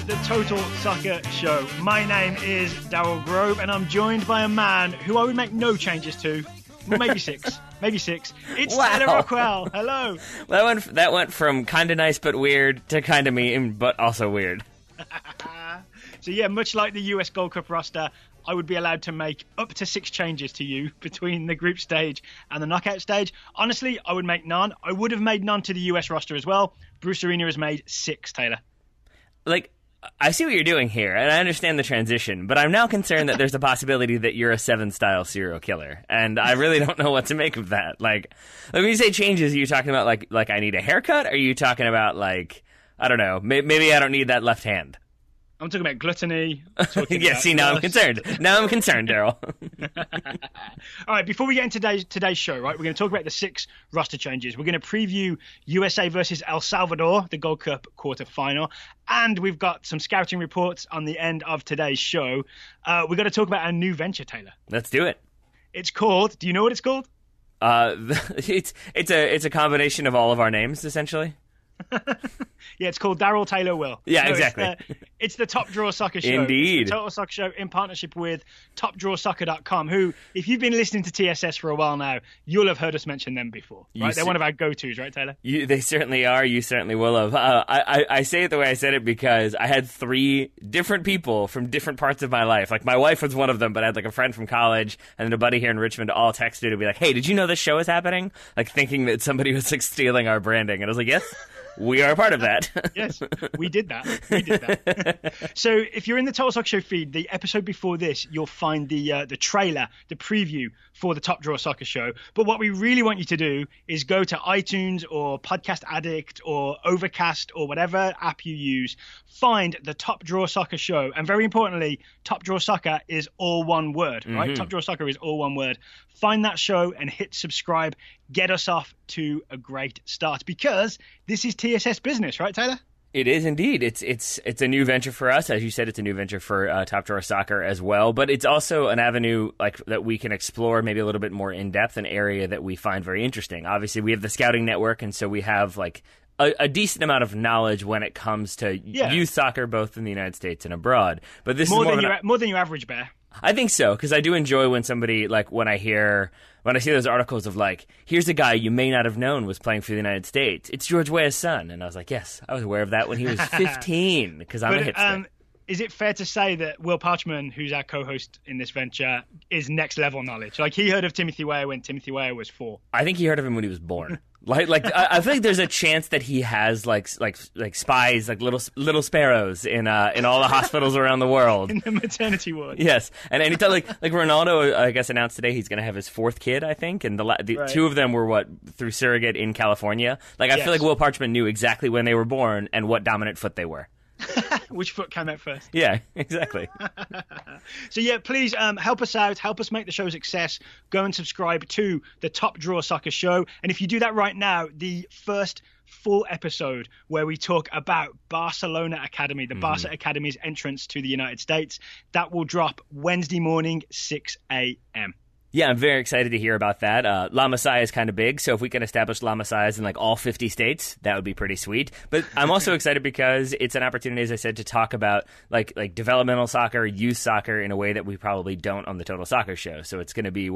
the Total Soccer Show. My name is Darryl Grove, and I'm joined by a man who I would make no changes to. Maybe six. It's Wow. Tyler Rockwell. Hello. That went from kind of nice but weird to kind of mean but also weird. So yeah, much like the US Gold Cup roster, I would be allowed to make up to 6 changes to you between the group stage and the knockout stage. Honestly, I would make none. I would have made none to the US roster as well. Bruce Arena has made 6, Taylor. Like, I see what you're doing here, and I understand the transition, but I'm now concerned that there's a possibility that you're a 7-style serial killer, and I really don't know what to make of that. Like when you say changes, are you talking about like I need a haircut? Or are you talking about like, I don't know, maybe I don't need that left hand? I'm talking about gluttony. Yeah, see, now I'm concerned. Now I'm concerned, Daryl. All right, before we get into today's show, right, we're going to talk about the 6 roster changes. We're going to preview USA versus El Salvador, the Gold Cup quarterfinal, and we've got some scouting reports on the end of today's show. We're going to talk about our new venture, Taylor. Let's do it. It's called, do you know what it's called? It's a combination of all of our names, essentially. Yeah, it's called Darryl Taylor Will. Yeah, exactly. It's the Top Drawer Soccer Show. Indeed. It's the Total Soccer Show in partnership with TopDrawerSoccer.com, who, if you've been listening to TSS for a while now, you'll have heard us mention them before. Right? They're one of our go-tos, right, Taylor? They certainly are. You certainly will have. I say it the way I said it because I had 3 different people from different parts of my life. Like, my wife was one of them, but I had like a friend from college and then a buddy here in Richmond all texted to be like, hey, did you know this show is happening? Like, thinking that somebody was like stealing our branding. And I was like, yes. We are a part of that. Yes, we did that. So if you're in the Total Soccer Show feed, the episode before this, you'll find the trailer, the preview for the Top Drawer Soccer Show. But what we really want you to do is go to iTunes or Podcast Addict or Overcast or whatever app you use, find the Top Drawer Soccer Show. And very importantly, Top Drawer Soccer is all one word, right? Mm-hmm. Top Drawer Soccer is all one word. Find that show and hit subscribe. Get us off to a great start because this is TSS business, right, Taylor? It is indeed. It's a new venture for us. As you said, it's a new venture for Top Drawer Soccer as well. But it's also an avenue like that we can explore maybe a little bit more in depth, an area that we find very interesting. Obviously, we have the scouting network, and so we have like a decent amount of knowledge when it comes to youth soccer, both in the United States and abroad. But this is more than your average bear. I think so, because I do enjoy when somebody, like, when I see those articles of, like, here's a guy you may not have known was playing for the United States. It's George Weah's son. And I was like, yes, I was aware of that when he was 15, because I'm a hipster. Is it fair to say that Will Parchman, who's our co-host in this venture, is next level knowledge? Like, he heard of Timothy Weah when Timothy Weah was 4. I think he heard of him when he was born. I feel like there's a chance that he has like spies, like little sparrows in all the hospitals around the world. In the maternity ward. Yes, and anytime like Ronaldo, I guess announced today he's going to have his 4th kid, I think, and the 2 of them were through surrogate in California. Like I feel like Will Parchman knew exactly when they were born and what dominant foot they were. Which foot came out first? Yeah, exactly. So yeah, please help us out, help us make the show a success. Go and subscribe to the Top Drawer Soccer Show, and if you do that right now, the first full episode where we talk about Barcelona Academy, the Barca Academy's entrance to the United States, that will drop Wednesday morning, 6 a.m. Yeah, I'm very excited to hear about that. La Masia is kind of big, so if we can establish La Masia in like all 50 states, that would be pretty sweet. But I'm also excited because it's an opportunity, as I said, to talk about like developmental soccer, youth soccer in a way that we probably don't on the Total Soccer Show. So it's going to be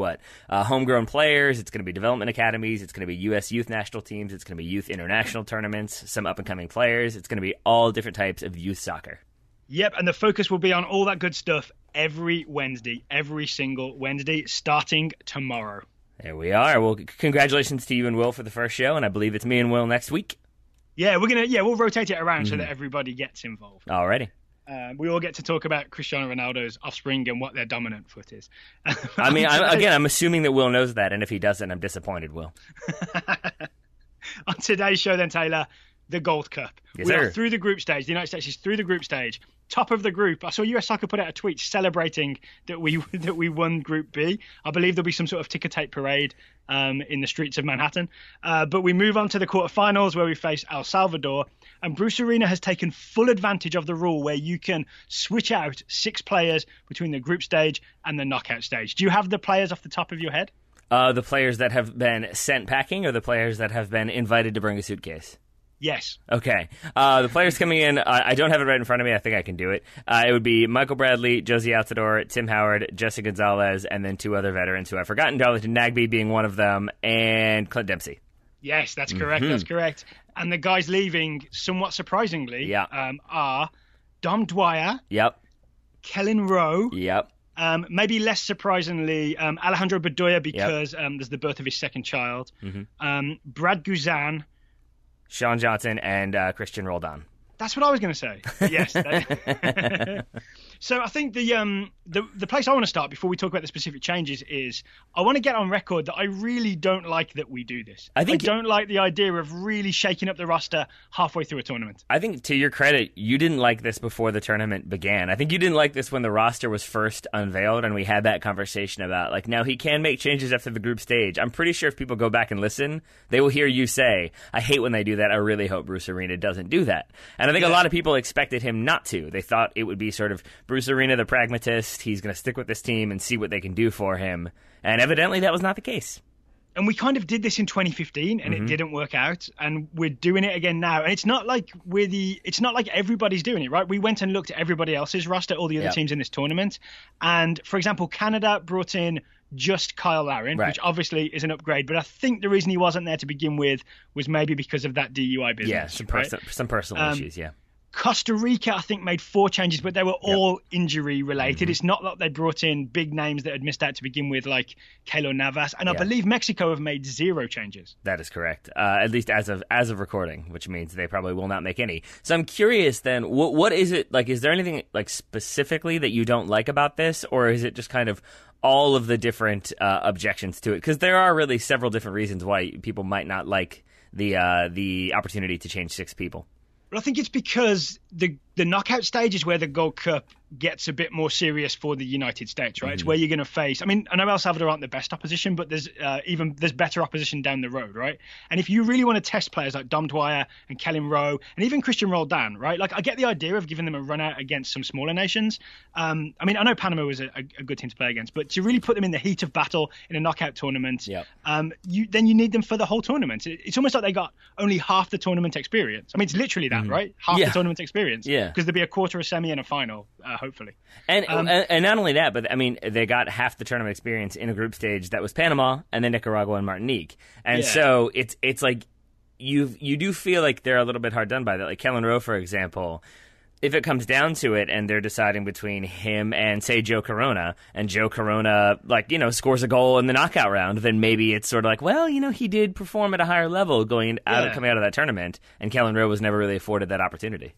homegrown players, it's going to be development academies, it's going to be U.S. youth national teams, it's going to be youth international tournaments, some up-and-coming players. It's going to be all different types of youth soccer. Yep, and the focus will be on all that good stuff every Wednesday, every single Wednesday, starting tomorrow. There we are. Well, congratulations to you and Will for the first show, and I believe it's me and Will next week. Yeah, we'll rotate it around so that everybody gets involved. Alrighty. We all get to talk about Cristiano Ronaldo's offspring and what their dominant foot is. I mean, I'm assuming that Will knows that, and if he doesn't, I'm disappointed, Will. On today's show, then, Taylor, the Gold Cup. Yes, we sir. are through the group stage. The United States is through the group stage. Top of the group. I saw US Soccer put out a tweet celebrating that we won Group B. I believe there'll be some sort of ticker tape parade in the streets of Manhattan. But we move on to the quarterfinals where we face El Salvador. And Bruce Arena has taken full advantage of the rule where you can switch out 6 players between the group stage and the knockout stage. Do you have the players off the top of your head? The players that have been sent packing or the players that have been invited to bring a suitcase? Yes. Okay. The players coming in, I don't have it right in front of me. I think I can do it. It would be Michael Bradley, Gyasi Zardes, Tim Howard, Jesse Gonzalez, and then 2 other veterans who I've forgotten, Darlington Nagbe being one of them, and Clint Dempsey. Yes, that's correct. That's correct. And the guys leaving, somewhat surprisingly, are Dom Dwyer. Yep. Kellen Rowe. Yep. Maybe less surprisingly, Alejandro Bedoya because there's the birth of his second child. Brad Guzan. Sean Johnson and Christian Roldan. That's what I was going to say. Yes. So I think the place I want to start before we talk about the specific changes is I want to get on record that I really don't like that we do this. I don't like the idea of really shaking up the roster halfway through a tournament. I think, to your credit, you didn't like this before the tournament began. I think you didn't like this when the roster was first unveiled and we had that conversation about, like, now he can make changes after the group stage. I'm pretty sure if people go back and listen, they will hear you say, I hate when they do that. I really hope Bruce Arena doesn't do that. And I think a lot of people expected him not to. They thought it would be sort of Bruce Arena, the pragmatist. He's going to stick with this team and see what they can do for him. And evidently that was not the case. And we kind of did this in 2015 and it didn't work out, and we're doing it again now. And it's not like it's not like everybody's doing it, right? We went and looked at everybody else's roster, all the other teams in this tournament. And for example, Canada brought in just Kyle Larin, which obviously is an upgrade, but I think the reason he wasn't there to begin with was maybe because of that DUI business. Yeah, some personal issues, Costa Rica, I think, made 4 changes, but they were all injury related. It's not that they brought in big names that had missed out to begin with, like Keylor Navas. And I believe Mexico have made 0 changes. That is correct, at least as of recording, which means they probably will not make any. So I'm curious then, what is it like? Is there anything like specifically that you don't like about this, or is it just kind of all of the different objections to it? Because there are really several different reasons why people might not like the opportunity to change 6 people. Well, I think it's because the knockout stage is where the Gold Cup gets a bit more serious for the United States, right? It's where you're going to face. I mean, I know El Salvador aren't the best opposition, but there's better opposition down the road, right? And if you really want to test players like Dom Dwyer and Kellen Rowe and even Christian Roldan, right? Like, I get the idea of giving them a run out against some smaller nations. I mean, I know Panama was a good team to play against, but to really put them in the heat of battle in a knockout tournament, you need them for the whole tournament. It's almost like they got only half the tournament experience. I mean, it's literally that, right? Half the tournament experience. Yeah. Because there'll be a quarter, a semi, and a final, hopefully. And not only that, but I mean, they got half the tournament experience in a group stage that was Panama and then Nicaragua and Martinique. And so it's like you do feel like they're a little bit hard done by that. Like Kellen Rowe, for example, if it comes down to it and they're deciding between him and, say, Joe Corona, and Joe Corona, scores a goal in the knockout round, then maybe it's sort of like, well, he did perform at a higher level coming out of that tournament, and Kellen Rowe was never really afforded that opportunity.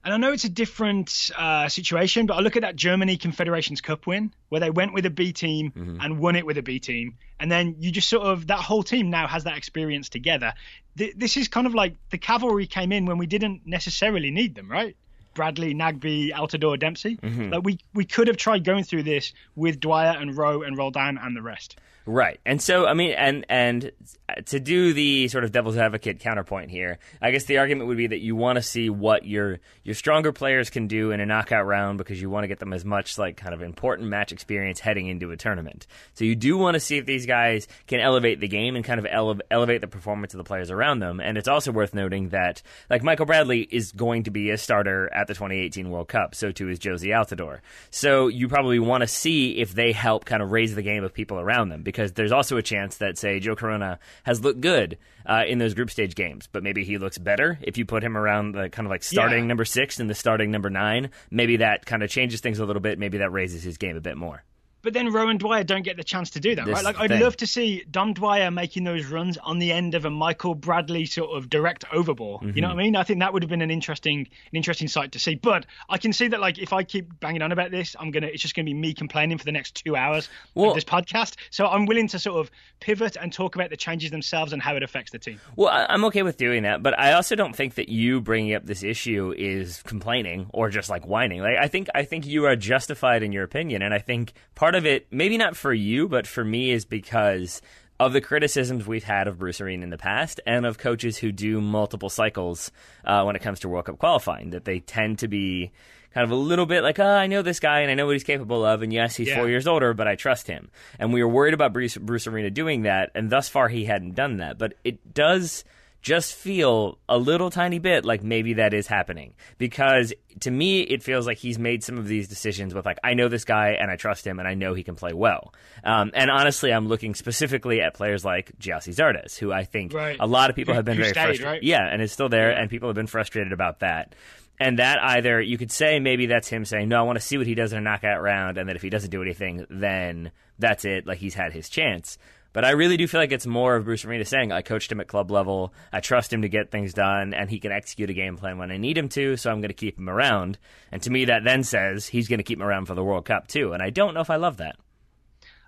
And I know it's a different situation, but I look at that Germany Confederations Cup win where they went with a B team and won it with a B team. And then you just sort of, that whole team now has that experience together. This is kind of like the cavalry came in when we didn't necessarily need them, right? Bradley, Nagbe, Altidore, Dempsey. Like we could have tried going through this with Dwyer and Rowe and Roldan and the rest. Right. And so, I mean, and to do the sort of devil's advocate counterpoint here, I guess the argument would be that you want to see what your stronger players can do in a knockout round because you want to get them as much like kind of important match experience heading into a tournament. So you do want to see if these guys can elevate the game and kind of elevate the performance of the players around them. And it's also worth noting that like Michael Bradley is going to be a starter at the 2018 World Cup. So too is Gyasi Zardes. So you probably want to see if they help kind of raise the game of people around them, because there's also a chance that, say, Joe Corona has looked good in those group stage games, but maybe he looks better if you put him around the kind of like starting number 6 and the starting number 9. Maybe that kind of changes things a little bit. Maybe that raises his game a bit more. But then Rowe and Dwyer don't get the chance to do that, right? Like, I'd love to see Dom Dwyer making those runs on the end of a Michael Bradley sort of direct overball. You know what I mean? I think that would have been an interesting sight to see. But I can see that, like, if I keep banging on about this, it's just going to be me complaining for the next 2 hours of this podcast. So I'm willing to sort of pivot and talk about the changes themselves and how it affects the team. Well, I'm okay with doing that, but I also don't think that you bringing up this issue is complaining or just like whining. Like, I think you are justified in your opinion, and I think part of it, maybe not for you, but for me, is because of the criticisms we've had of Bruce Arena in the past and of coaches who do multiple cycles when it comes to World Cup qualifying, that they tend to be kind of a little bit like, I know this guy and I know what he's capable of, and yes, he's 4 years older, but I trust him. And we were worried about Bruce Arena doing that, and thus far he hadn't done that. But it does just feel a little tiny bit like maybe that is happening. Because to me, it feels like he's made some of these decisions with like, I know this guy and I trust him and I know he can play well. And honestly, I'm looking specifically at players like Gyasi Zardes, who I think a lot of people have been very frustrated. Right? Yeah, and is still there, and people have been frustrated about that. And that either, you could say maybe that's him saying, no, I want to see what he does in a knockout round, and that if he doesn't do anything, then that's it, like he's had his chance. But I really do feel like it's more of Bruce Arena saying, I coached him at club level, I trust him to get things done, and he can execute a game plan when I need him to, so I'm going to keep him around. And to me, that then says he's going to keep him around for the World Cup too, and I don't know if I love that.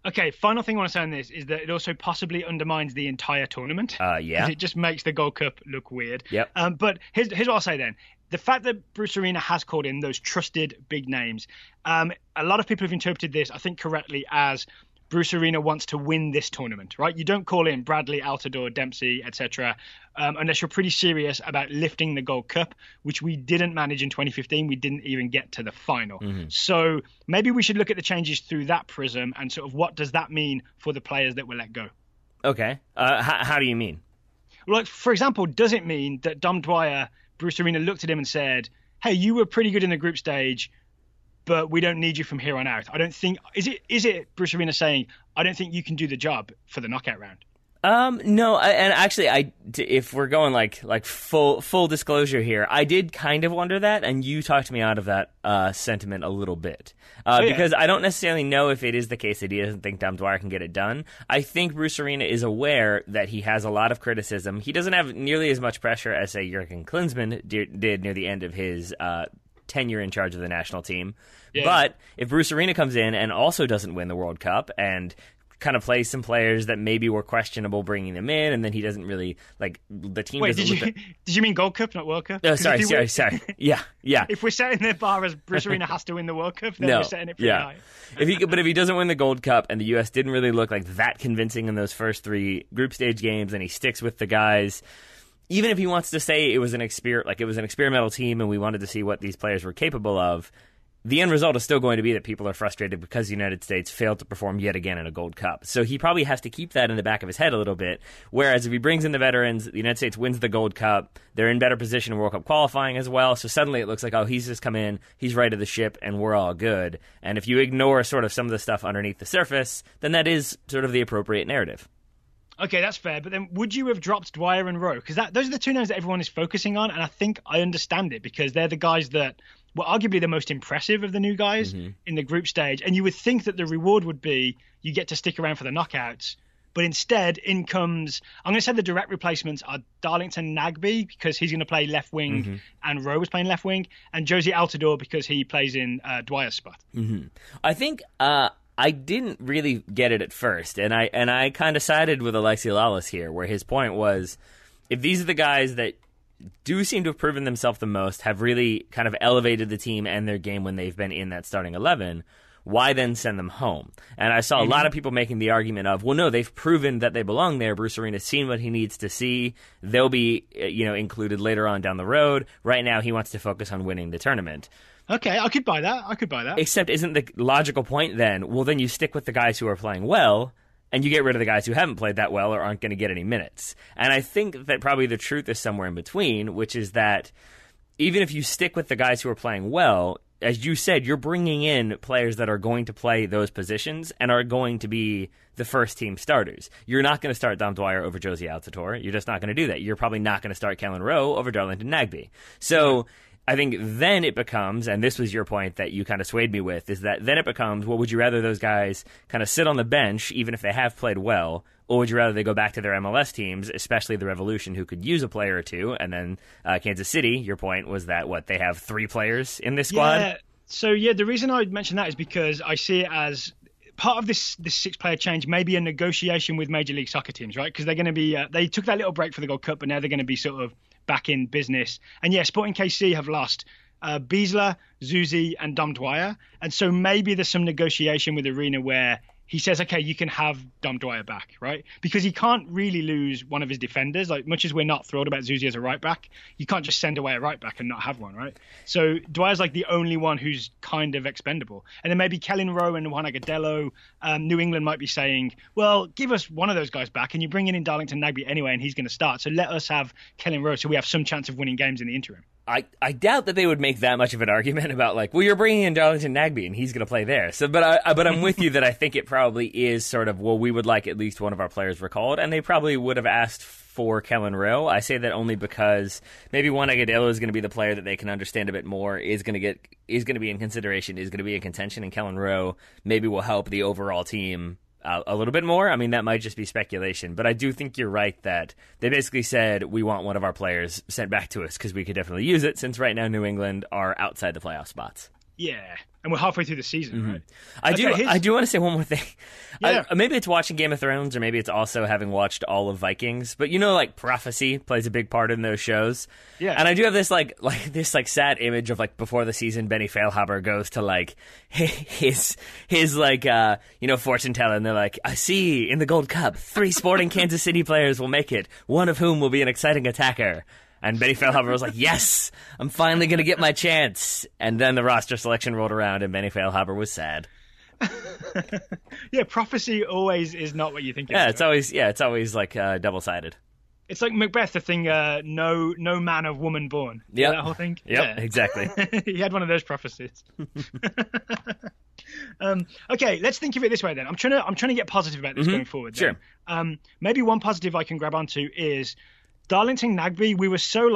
Okay, final thing I want to say on this is that it also possibly undermines the entire tournament. Yeah. It just makes the Gold Cup look weird. Yep. But here's what I'll say then. The fact that Bruce Arena has called in those trusted big names, a lot of people have interpreted this, I think correctly, as Bruce Arena wants to win this tournament, right? You don't call in Bradley, Altidore, Dempsey, etc., unless you're pretty serious about lifting the Gold Cup, which we didn't manage in 2015. We didn't even get to the final. So maybe we should look at the changes through that prism and sort of what does that mean for the players that were let go? Okay. How do you mean? Like, for example, does it mean that Dom Dwyer, Bruce Arena looked at him and said, hey, you were pretty good in the group stage, but we don't need you from here on out? I don't think is it Bruce Arena saying, I don't think you can do the job for the knockout round? No, and actually, if we're going like full disclosure here, I did kind of wonder that, and you talked me out of that sentiment a little bit, because I don't necessarily know if it is the case that he doesn't think Dom Dwyer can get it done. I think Bruce Arena is aware that he has a lot of criticism. He doesn't have nearly as much pressure as, say, Jurgen Klinsmann did near the end of his tenure in charge of the national team. Yeah. But if Bruce Arena comes in and also doesn't win the World Cup and kind of plays some players that maybe were questionable bringing them in, and then he doesn't really, like, the team Wait, doesn't did you mean Gold Cup, not World Cup? Oh, sorry. Yeah. If we're setting the bar as Bruce Arena has to win the World Cup, then we're setting it pretty high. But if he doesn't win the Gold Cup and the U.S. didn't really look like that convincing in those first three group stage games, and he sticks with the guys, even if he wants to say it was an experimental team and we wanted to see what these players were capable of, the end result is still going to be that people are frustrated because the United States failed to perform yet again in a Gold Cup. So he probably has to keep that in the back of his head a little bit. Whereas if he brings in the veterans, the United States wins the Gold Cup, they're in better position in World Cup qualifying as well. So suddenly it looks like, oh, he's just come in, he's right of the ship, and we're all good. And if you ignore sort of some of the stuff underneath the surface, then that is sort of the appropriate narrative. Okay, that's fair. But then would you have dropped Dwyer and Rowe? Because those are the two names that everyone is focusing on. And I think I understand it because they're the guys that were arguably the most impressive of the new guys in the group stage. And you would think that the reward would be you get to stick around for the knockouts. But instead, in comes, I'm going to say the direct replacements are Darlington Nagbe because he's going to play left wing and Rowe was playing left wing, and Josie Altidore because he plays in Dwyer's spot. I think I didn't really get it at first, and I kind of sided with Alexi Lalas here, where his point was, if these are the guys that do seem to have proven themselves the most, have really kind of elevated the team and their game when they've been in that starting 11, why then send them home? And I saw a lot of people making the argument of, well, no, they've proven that they belong there. Bruce Arena's seen what he needs to see. They'll be, included later on down the road. Right now, he wants to focus on winning the tournament. Okay, I could buy that. Except isn't the logical point then, well, then you stick with the guys who are playing well, and you get rid of the guys who haven't played that well or aren't going to get any minutes. And I think that probably the truth is somewhere in between, which is that even if you stick with the guys who are playing well, as you said, you're bringing in players that are going to play those positions and are going to be the first team starters. You're not going to start Dom Dwyer over Josie Altidore. You're just not going to do that. You're probably not going to start Kellen Rowe over Darlington Nagbe. So I think then it becomes, and this was your point that you kind of swayed me with, is that then it becomes, well, would you rather those guys kind of sit on the bench, even if they have played well, or would you rather they go back to their MLS teams, especially the Revolution, who could use a player or two? And then Kansas City, your point was that, they have 3 players in this squad? Yeah. So, the reason I mention that is because I see it as part of this 6-player change, maybe a negotiation with Major League Soccer teams, right? Because they're going to be, they took that little break for the Gold Cup, but now they're going to be sort of back in business. And Sporting KC have lost Beasler, Zuzi, and Dom Dwyer. And so maybe there's some negotiation with Arena where he says, okay, you can have Dom Dwyer back, right? Because he can't really lose one of his defenders. Like, much as we're not thrilled about Zusi as a right back, you can't just send away a right back and not have one, right? So Dwyer's like the only one who's kind of expendable. And then maybe Kellen Rowe and Juan Agudelo, New England might be saying, well, give us one of those guys back and you're bringing in Darlington Nagbe anyway and he's going to start. So let us have Kellen Rowe so we have some chance of winning games in the interim. I doubt that they would make that much of an argument about like, well, you're bringing in Darlington Nagbe and he's going to play there. So, but I'm with you that I think it probably is sort of, well, we would like at least one of our players recalled, and they probably would have asked for Kellen Rowe. I say that only because maybe Juan Agudelo is going to be the player that they can understand a bit more, is going to be in consideration, is going to be in contention, and Kellen Rowe maybe will help the overall team a little bit more. I mean, that might just be speculation, but I do think you're right that they basically said we want one of our players sent back to us because we could definitely use it, since right now New England are outside the playoff spots. Yeah, and we're halfway through the season, right? I do want to say one more thing. Yeah. Maybe it's watching Game of Thrones, or maybe it's also having watched all of Vikings. But like prophecy plays a big part in those shows. Yeah. And I do have this this sad image of like before the season, Benny Feilhaber goes to like his fortune teller, and they're like, I see in the Gold Cup 3 Sporting Kansas City players will make it, one of whom will be an exciting attacker. And Benny Feilhaber was like, yes, I'm finally going to get my chance. And then the roster selection rolled around and Benny Feilhaber was sad. Yeah, prophecy always is not what you think it is. It's always like double-sided. It's like Macbeth, the thing, no man of woman born. Yeah, that whole thing. Yep, yeah, exactly. He had one of those prophecies. Okay, let's think of it this way then. I'm trying to get positive about this going forward. Sure. Maybe one positive I can grab onto is Darlington Nagbe. We were so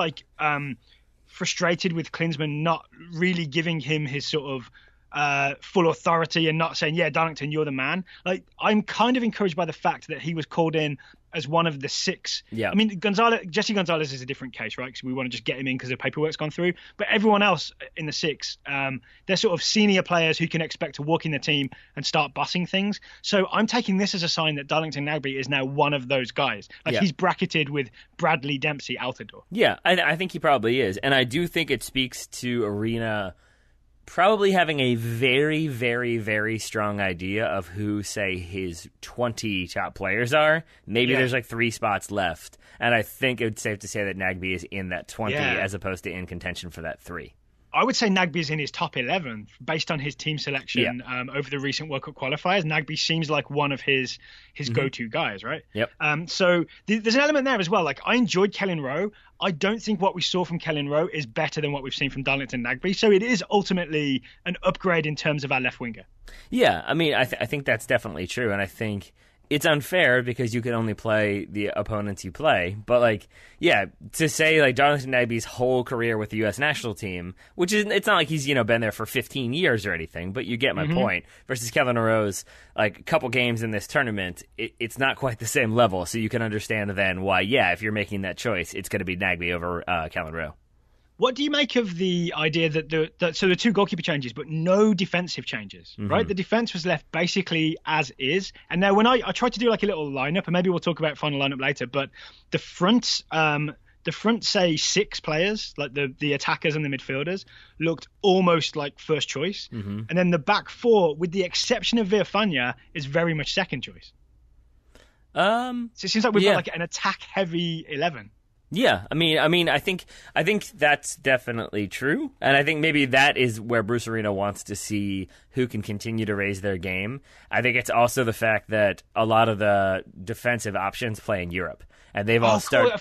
frustrated with Klinsmann not really giving him his sort of full authority and not saying, yeah, Darlington, you're the man. Like, I'm kind of encouraged by the fact that he was called in as one of the 6. Yeah. I mean, Jesse Gonzalez is a different case, right? Because we want to just get him in because the paperwork's gone through. But everyone else in the 6, they're sort of senior players who can expect to walk in the team and start bossing things. So I'm taking this as a sign that Darlington Nagbe is now one of those guys. He's bracketed with Bradley, Dempsey, Altidore. Yeah, I think he probably is. And I do think it speaks to Arena probably having a very, very, very strong idea of who, say, his 20 top players are. Maybe there's 3 spots left. And I think it's safe to say that Nagbe is in that 20 as opposed to in contention for that 3. I would say Nagbe is in his top 11 based on his team selection over the recent World Cup qualifiers. Nagbe seems like one of his go-to guys, right? Yep. So there's an element there as well. Like, I enjoyed Kellen Rowe. I don't think what we saw from Kellen Rowe is better than what we've seen from Darlington Nagbe. So it is ultimately an upgrade in terms of our left winger. Yeah, I mean, I think that's definitely true. And I think it's unfair because you can only play the opponents you play. But, to say, Darlington Nagbe's whole career with the U.S. national team, which is, it's not like he's, been there for 15 years or anything, but you get my point, versus Kellen Rowe's, a couple games in this tournament, it's not quite the same level. So you can understand then why, if you're making that choice, it's going to be Nagbe over Kellen Rowe. What do you make of the idea that the 2 goalkeeper changes, but no defensive changes, right? The defense was left basically as is. And now when I tried to do a little lineup, and maybe we'll talk about final lineup later, but the front, say 6 players, like the attackers and the midfielders, looked almost like first choice. And then the back 4, with the exception of Villafania, is very much second choice. So it seems like we've got an attack heavy 11. Yeah, I mean, I think that's definitely true, and I think maybe that is where Bruce Arena wants to see who can continue to raise their game. I think it's also the fact that a lot of the defensive options play in Europe, and they've all started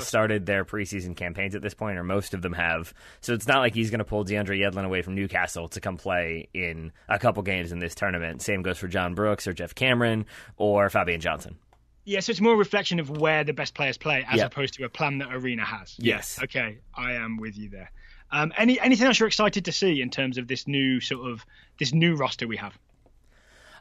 started their preseason campaigns at this point, or most of them have. So it's not like he's going to pull DeAndre Yedlin away from Newcastle to come play in a couple games in this tournament. Same goes for John Brooks or Jeff Cameron or Fabian Johnson. Yeah, so it's more a reflection of where the best players play as opposed to a plan that Arena has. Yes. Okay, I am with you there. Anything else you're excited to see in terms of this new roster we have?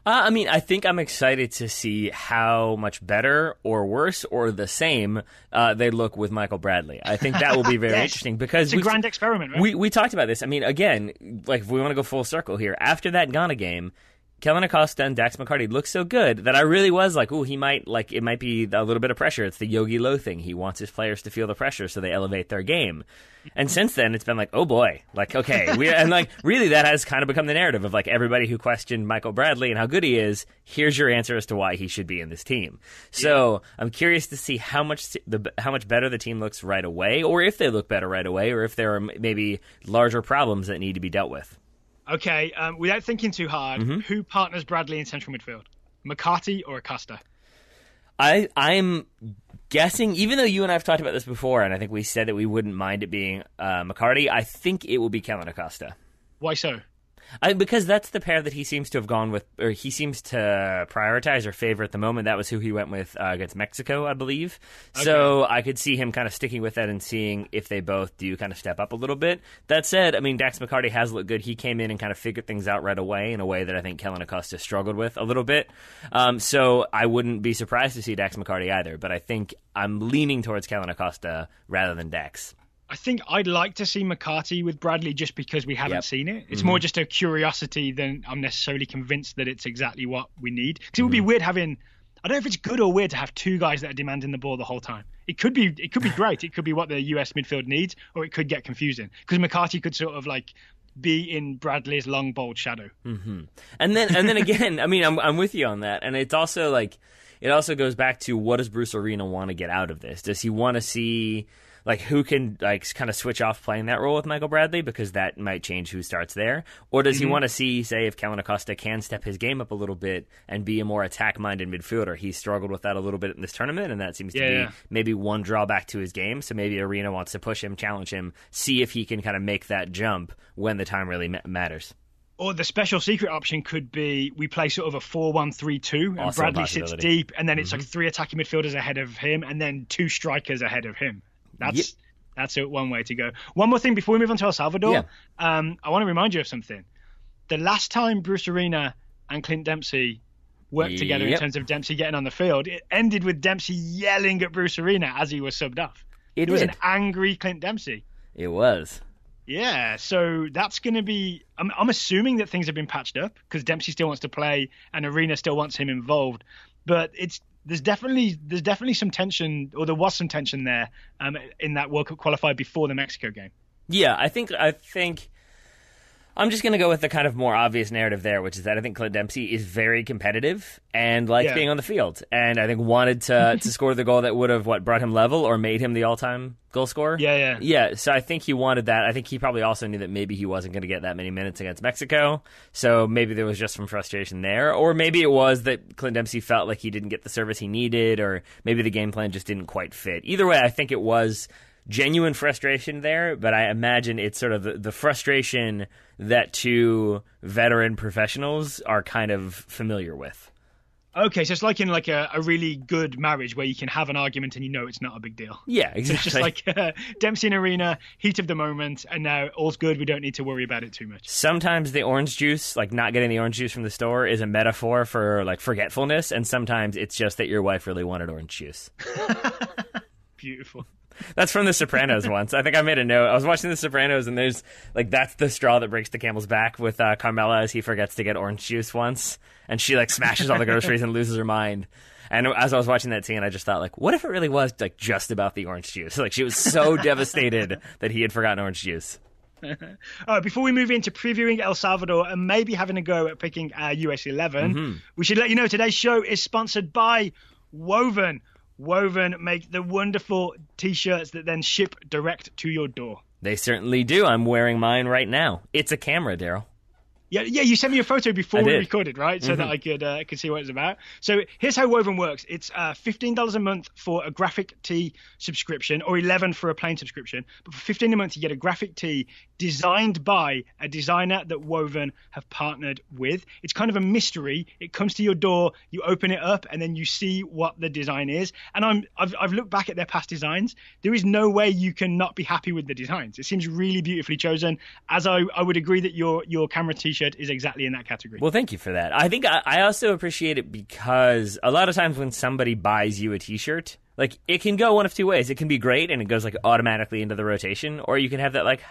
I think I'm excited to see how much better or worse or the same they look with Michael Bradley. I think that will be very interesting because it's a grand experiment, right? We talked about this. I mean, again, if we want to go full circle here, after that Ghana game, Kellen Acosta and Dax McCarty look so good that I really was like, ooh, it might be a little bit of pressure. It's the Yogi Low thing. He wants his players to feel the pressure so they elevate their game. And since then, it's been like, oh boy, like, okay. And like, really, that has kind of become the narrative of like everybody who questioned Michael Bradley and how good he is, here's your answer as to why he should be in this team. So I'm curious to see how much better the team looks right away, or if they look better right away, or if there are maybe larger problems that need to be dealt with. Okay, without thinking too hard, who partners Bradley in central midfield? McCarty or Acosta? I'm guessing, even though you and I have talked about this before, and I think we said that we wouldn't mind it being McCarty, I think it will be Kellen Acosta. Why so? Because that's the pair that he seems to have gone with, or he seems to prioritize or favor at the moment. That was who he went with against Mexico, I believe. Okay. So I could see him kind of sticking with that and seeing if they both do kind of step up a little bit. That said, I mean, Dax McCarty has looked good. He came in and kind of figured things out right away in a way that I think Kellen Acosta struggled with a little bit. So I wouldn't be surprised to see Dax McCarty either, but I think I'm leaning towards Kellen Acosta rather than Dax. I think I'd like to see McCarty with Bradley just because we haven't seen it. It's more just a curiosity than I'm necessarily convinced that it's exactly what we need. Because it would be weird having, I don't know if it's good or weird to have two guys that are demanding the ball the whole time. It could be great. It could be what the US midfield needs, or it could get confusing. Because McCarty could sort of like be in Bradley's long, bold shadow. And then again, I mean, I'm with you on that. And it's also like, it also goes back to, what does Bruce Arena want to get out of this? Does he want to see, like, who can like kind of switch off playing that role with Michael Bradley, because that might change who starts there? Or does he want to see, say, if Kellen Acosta can step his game up a little bit and be a more attack-minded midfielder? He struggled with that a little bit in this tournament, and that seems to be maybe one drawback to his game. So maybe Arena wants to push him, challenge him, see if he can kind of make that jump when the time really matters. Or the special secret option could be we play sort of a 4-1-3-2 and Bradley sits deep, and then it's like three attacking midfielders ahead of him and then two strikers ahead of him. That's one way to go. One more thing before we move on to El Salvador. I want to remind you of something. The last time Bruce Arena and Clint Dempsey worked together in terms of Dempsey getting on the field, it ended with Dempsey yelling at Bruce Arena as he was subbed off. It was an angry Clint Dempsey. It was. Yeah, so that's going to be... I'm assuming that things have been patched up because Dempsey still wants to play and Arena still wants him involved. But there's definitely some tension, or there was some tension there in that World Cup qualifier before the Mexico game. Yeah, I think I'm just going to go with the kind of more obvious narrative there, which is that I think Clint Dempsey is very competitive and likes being on the field, and I think wanted to score the goal that would have brought him level or made him the all-time goal scorer. Yeah. So I think he wanted that. I think he probably also knew that maybe he wasn't going to get that many minutes against Mexico, so maybe there was just some frustration there, or maybe it was that Clint Dempsey felt like he didn't get the service he needed, or maybe the game plan just didn't quite fit. Either way, I think it was genuine frustration there, but I imagine it's sort of the frustration that two veteran professionals are kind of familiar with. Okay, so it's like in like a really good marriage where you can have an argument and you know it's not a big deal. Yeah, exactly. So it's just like Dempsey and Arena, heat of the moment, and now all's good. We don't need to worry about it too much. Sometimes the orange juice, like not getting the orange juice from the store, is a metaphor for like forgetfulness, and sometimes it's just that your wife really wanted orange juice. Beautiful. That's from The Sopranos once. I think I made a note. I was watching The Sopranos, and there's like that's the straw that breaks the camel's back with Carmela as he forgets to get orange juice once, and she like smashes all the groceries and loses her mind. And as I was watching that scene, I just thought, like, what if it really was like just about the orange juice? Like she was so devastated that he had forgotten orange juice. All right, before we move into previewing El Salvador and maybe having a go at picking our US 11, we should let you know today's show is sponsored by Wohven. Woven make the wonderful T-shirts that then ship direct to your door. They certainly do. I'm wearing mine right now. It's a camera, Daryl. Yeah, you sent me a photo before we recorded, right? So that I could see what it's about. So here's how Woven works. It's $15 a month for a graphic tee subscription, or $11 for a plain subscription. But for $15 a month, you get a graphic tee designed by a designer that Woven have partnered with. It's kind of a mystery. It comes to your door, you open it up, and then you see what the design is. And I've looked back at their past designs. There is no way you can not be happy with the designs. It seems really beautifully chosen. As I would agree that your camera T-shirt is exactly in that category. Well, thank you for that. I think I also appreciate it because a lot of times when somebody buys you a T-shirt, like it can go one of two ways. It can be great and it goes like automatically into the rotation, or you can have that like,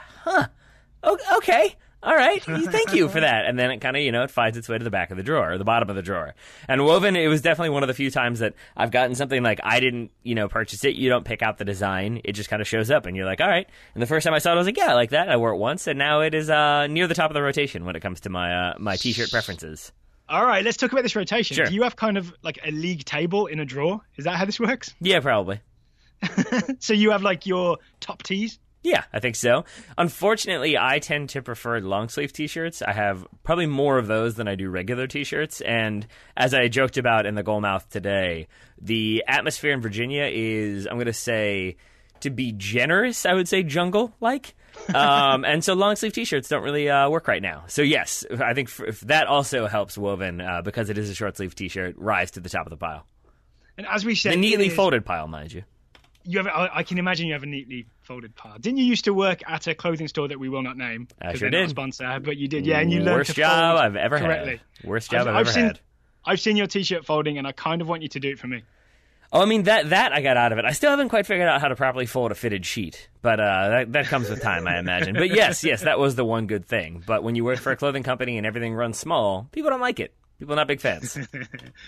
okay, all right, thank you for that. And then it kind of, it finds its way to the back of the drawer, or the bottom of the drawer. And Woven, it was definitely one of the few times that I've gotten something like I didn't, purchase it. You don't pick out the design. It just kind of shows up, and you're like, all right. And the first time I saw it, I was like, yeah, I like that. I wore it once, and now it is near the top of the rotation when it comes to my T-shirt preferences. All right, let's talk about this rotation. Sure. Do you have kind of like a league table in a drawer? Is that how this works? Yeah, probably. So you have like your top tees? Yeah, I think so. Unfortunately, I tend to prefer long sleeve T-shirts. I have probably more of those than I do regular T-shirts. And as I joked about in the Goalmouth today, the atmosphere in Virginia is, I'm going to say, to be generous, I would say jungle-like. And so long sleeve T-shirts don't really work right now. So yes, I think if that also helps Woven, because it is a short sleeve T-shirt, rise to the top of the pile. And as we said, the neatly folded pile, mind you. I can imagine you have a neatly folded pile. Didn't you used to work at a clothing store that we will not name? I sure did. Not a sponsor, but you did, yeah. And you learned Worst to job fold I've ever correctly. had. Worst job I've ever had. I've seen your T-shirt folding, and I kind of want you to do it for me. Oh, I mean, that I got out of it. I still haven't quite figured out how to properly fold a fitted sheet, but that comes with time, I imagine. But yes, that was the one good thing. But when you work for a clothing company and everything runs small, people don't like it. People are not big fans.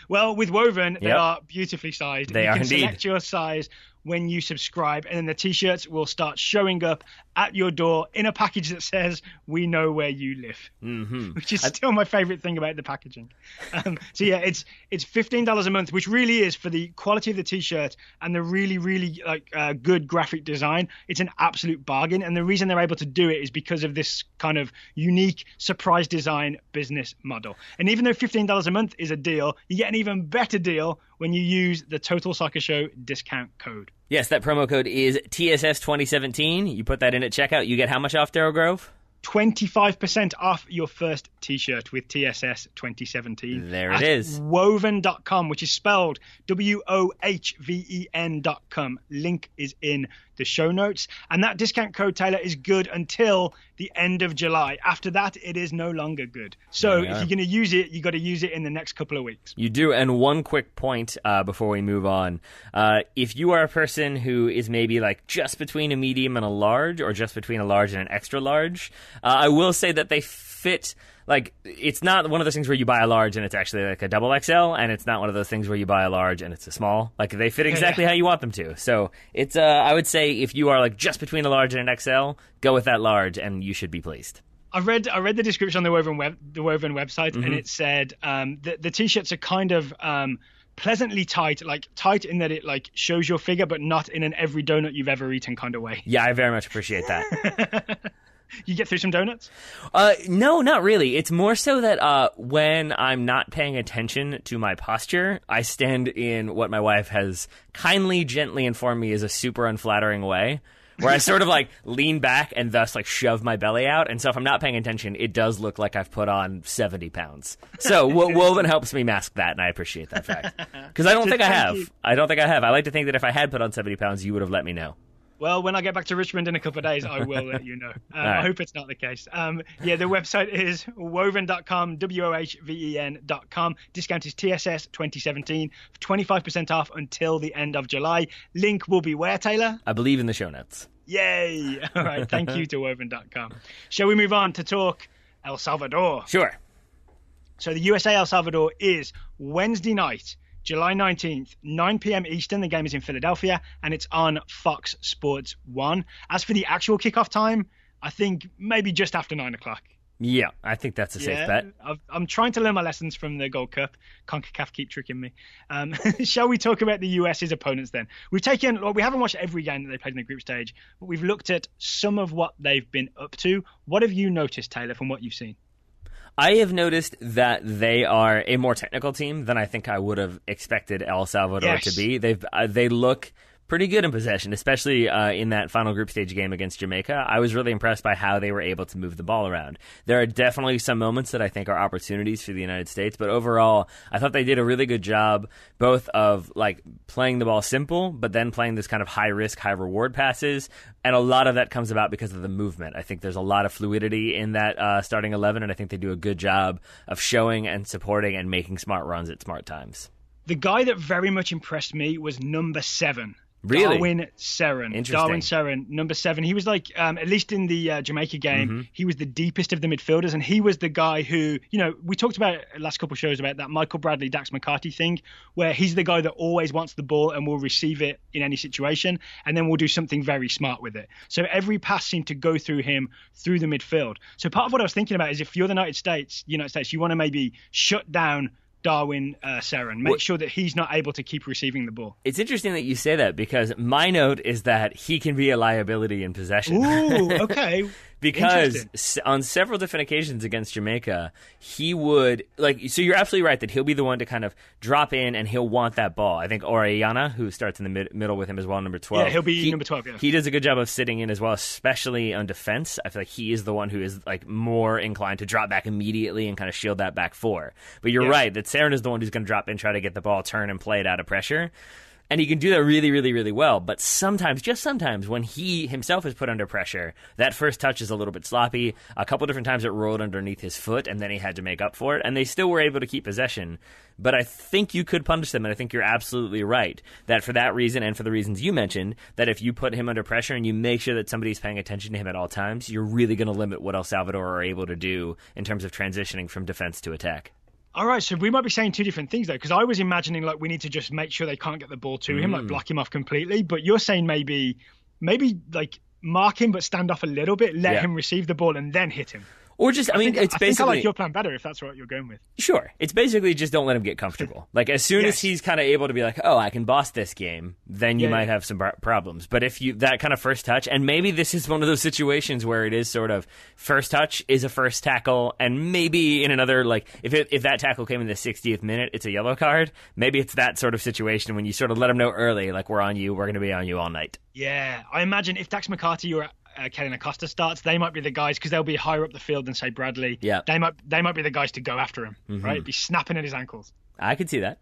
Well, with Woven, they are beautifully sized. They are indeed. You can select your size when you subscribe, and then the T-shirts will start showing up at your door in a package that says, "We know where you live," which is still my favorite thing about the packaging. So yeah, it's $15 a month, which really is, for the quality of the T-shirt and the really, really good graphic design. It's an absolute bargain, and the reason they're able to do it is because of this kind of unique surprise design business model. And even though $15 a month is a deal, you get an even better deal when you use the Total Soccer Show discount code. Yes, that promo code is TSS2017. You put that in at checkout. You get how much off, Darryl Grove? 25% off your first T-shirt with TSS 2017. There it is. Wohven.com, which is spelled Wohven.com. Link is in the show notes. And that discount code, Taylor, is good until the end of July. After that, it is no longer good. So if you're going to use it, you got to use it in the next couple of weeks. You do. And one quick point before we move on. If you are a person who is maybe like just between a medium and a large, or just between a large and an extra large, I will say that they fit. Like, it's not one of those things where you buy a large and it's actually like a double XL, and it's not one of those things where you buy a large and it's a small. Like, they fit exactly how you want them to. So it's I would say if you are like just between a large and an XL, go with that large and you should be pleased. I read the description on the Woven website, and it said the T-shirts are kind of pleasantly tight, like tight in that it like shows your figure, but not in an every donut you've ever eaten kind of way. Yeah, I very much appreciate that. You get through some donuts? No, not really. It's more so that when I'm not paying attention to my posture, I stand in what my wife has kindly, gently informed me is a super unflattering way, where I sort of like lean back and thus like shove my belly out. And so if I'm not paying attention, it does look like I've put on 70 pounds. So Woven helps me mask that, and I appreciate that fact. Because I don't think I have. I like to think that if I had put on 70 pounds, you would have let me know. Well, when I get back to Richmond in a couple of days, I will let you know. Right. I hope it's not the case. The website is woven.com, Wohven.com. Discount is TSS 2017 for 25% off until the end of July. Link will be where, Taylor? I believe in the show notes. Yay! All right, thank you to Woven.com. Shall we move on to talk El Salvador? Sure. So the USA-El Salvador is Wednesday night, July 19th, 9 p.m. Eastern. The game is in Philadelphia, and it's on Fox Sports 1. As for the actual kickoff time, I think maybe just after 9 o'clock. Yeah, I think that's a safe bet. I'm trying to learn my lessons from the Gold Cup. CONCACAF keep tricking me. Shall we talk about the US's opponents then? We haven't watched every game that they played in the group stage, but we've looked at some of what they've been up to. What have you noticed, Taylor, from what you've seen? I have noticed that they are a more technical team than I think I would have expected El Salvador to be. They look pretty good in possession, especially in that final group stage game against Jamaica. I was really impressed by how they were able to move the ball around. There are definitely some moments that I think are opportunities for the United States, but overall, I thought they did a really good job both of like playing the ball simple, but then playing this kind of high-risk, high-reward passes, and a lot of that comes about because of the movement. I think there's a lot of fluidity in that starting 11, and I think they do a good job of showing and supporting and making smart runs at smart times. The guy that very much impressed me was number 7. Really? Darwin Seren. Interesting. Darwin Seren, number 7. He was like, at least in the Jamaica game, he was the deepest of the midfielders, and he was the guy who, we talked about last couple of shows about that Michael Bradley, Dax McCarty thing, where he's the guy that always wants the ball and will receive it in any situation, and then will do something very smart with it. So every pass seemed to go through him, through the midfield. So part of what I was thinking about is if you're the United States, you want to maybe shut down Darwin Seren. Make sure that he's not able to keep receiving the ball. It's interesting that you say that because my note is that he can be a liability in possession. Ooh, okay. Because on several different occasions against Jamaica, he would, so you're absolutely right that he'll be the one to kind of drop in and he'll want that ball. I think Orellana, who starts in the middle with him as well, number 12. Yeah, he'll be number 12, yeah. He does a good job of sitting in as well, especially on defense. I feel like he is the one who is more inclined to drop back immediately and kind of shield that back four. But you're right that Seren is the one who's going to drop in, try to get the ball, turn, and play it out of pressure. And he can do that really, really, really well. But sometimes, just sometimes, when he himself is put under pressure, that first touch is a little bit sloppy. A couple different times it rolled underneath his foot, and then he had to make up for it. And they still were able to keep possession. But I think you could punish them, and I think you're absolutely right. That for that reason, and for the reasons you mentioned, that if you put him under pressure and you make sure that somebody's paying attention to him at all times, you're really going to limit what El Salvador are able to do in terms of transitioning from defense to attack. All right, so we might be saying two different things, though, because I was imagining, we need to just make sure they can't get the ball to him, block him off completely. But you're saying maybe, mark him but stand off a little bit, let him receive the ball, and then hit him. Or just, I think I like your plan better if that's what you're going with. Sure. It's basically just don't let him get comfortable. As soon as he's kind of able to be like, oh, I can boss this game, then you might have some problems. But if that kind of first touch, and maybe this is one of those situations where it is sort of first touch is a first tackle, and maybe in another, if that tackle came in the 60th minute, it's a yellow card. Maybe it's that sort of situation when you sort of let them know early, we're on you, we're going to be on you all night. Yeah. I imagine if Dax McCarty or Kellen Acosta starts, they might be the guys, because they'll be higher up the field than, say, Bradley. Yeah. They might be the guys to go after him, right? Be snapping at his ankles. I could see that.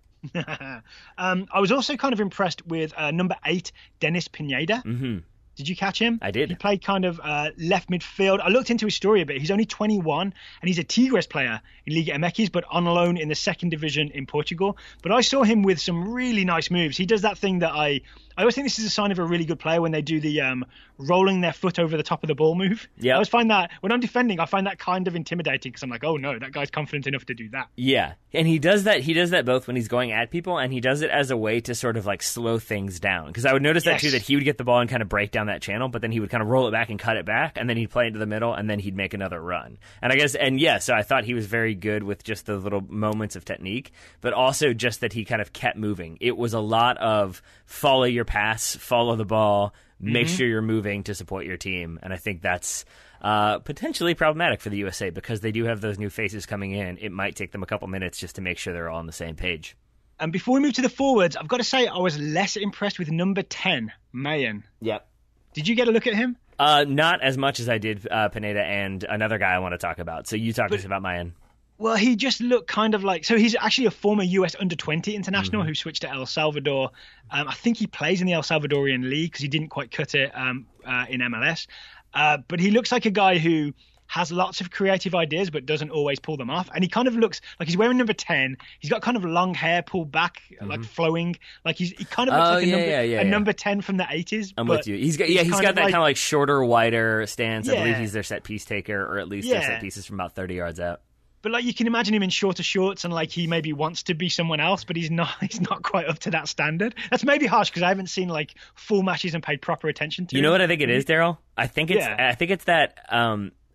I was also kind of impressed with number 8, Dennis Pineda. Mm-hmm. Did you catch him? I did. He played kind of left midfield. I looked into his story a bit. He's only 21, and he's a Tigres player in Liga MX, but on loan in the 2nd division in Portugal. But I saw him with some really nice moves. He does that thing that I always think this is a sign of a really good player when they do the rolling their foot over the top of the ball move. Yeah. I always find that when I'm defending, I find that kind of intimidating because I'm like, oh no, that guy's confident enough to do that. Yeah. And he does that. He does that both when he's going at people, and he does it as a way to sort of slow things down. Because I would notice that too, that he would get the ball and kind of break down that channel, but then he would kind of roll it back and cut it back, and then he'd play into the middle, and then he'd make another run. So I thought he was very good with just the little moments of technique, but also just that he kind of kept moving. It was a lot of follow your pass, follow the ball, make sure you're moving to support your team. And I think that's potentially problematic for the USA because they do have those new faces coming in. It might take them a couple minutes just to make sure they're all on the same page. And before we move to the forwards, I've got to say I was less impressed with number 10, Mayen. Yep. Did you get a look at him? Not as much as I did Pineda and another guy I want to talk about. So you talk to us about Mayen. Well, he just looked kind of so he's actually a former US under-20 international who switched to El Salvador. I think he plays in the El Salvadorian League because he didn't quite cut it in MLS. But he looks like a guy who has lots of creative ideas but doesn't always pull them off. And he kind of looks like he's wearing number 10. He's got kind of long hair pulled back, flowing. He kind of looks a number 10 from the 80s. I'm with you. He's got that kind of shorter, wider stance. I believe he's their set piece taker, or at least their set pieces from about 30 yards out. But you can imagine him in shorter shorts and he maybe wants to be someone else, but he's not quite up to that standard. That's maybe harsh because I haven't seen full matches and paid proper attention to. You know what I think it is, Daryl? I think it's that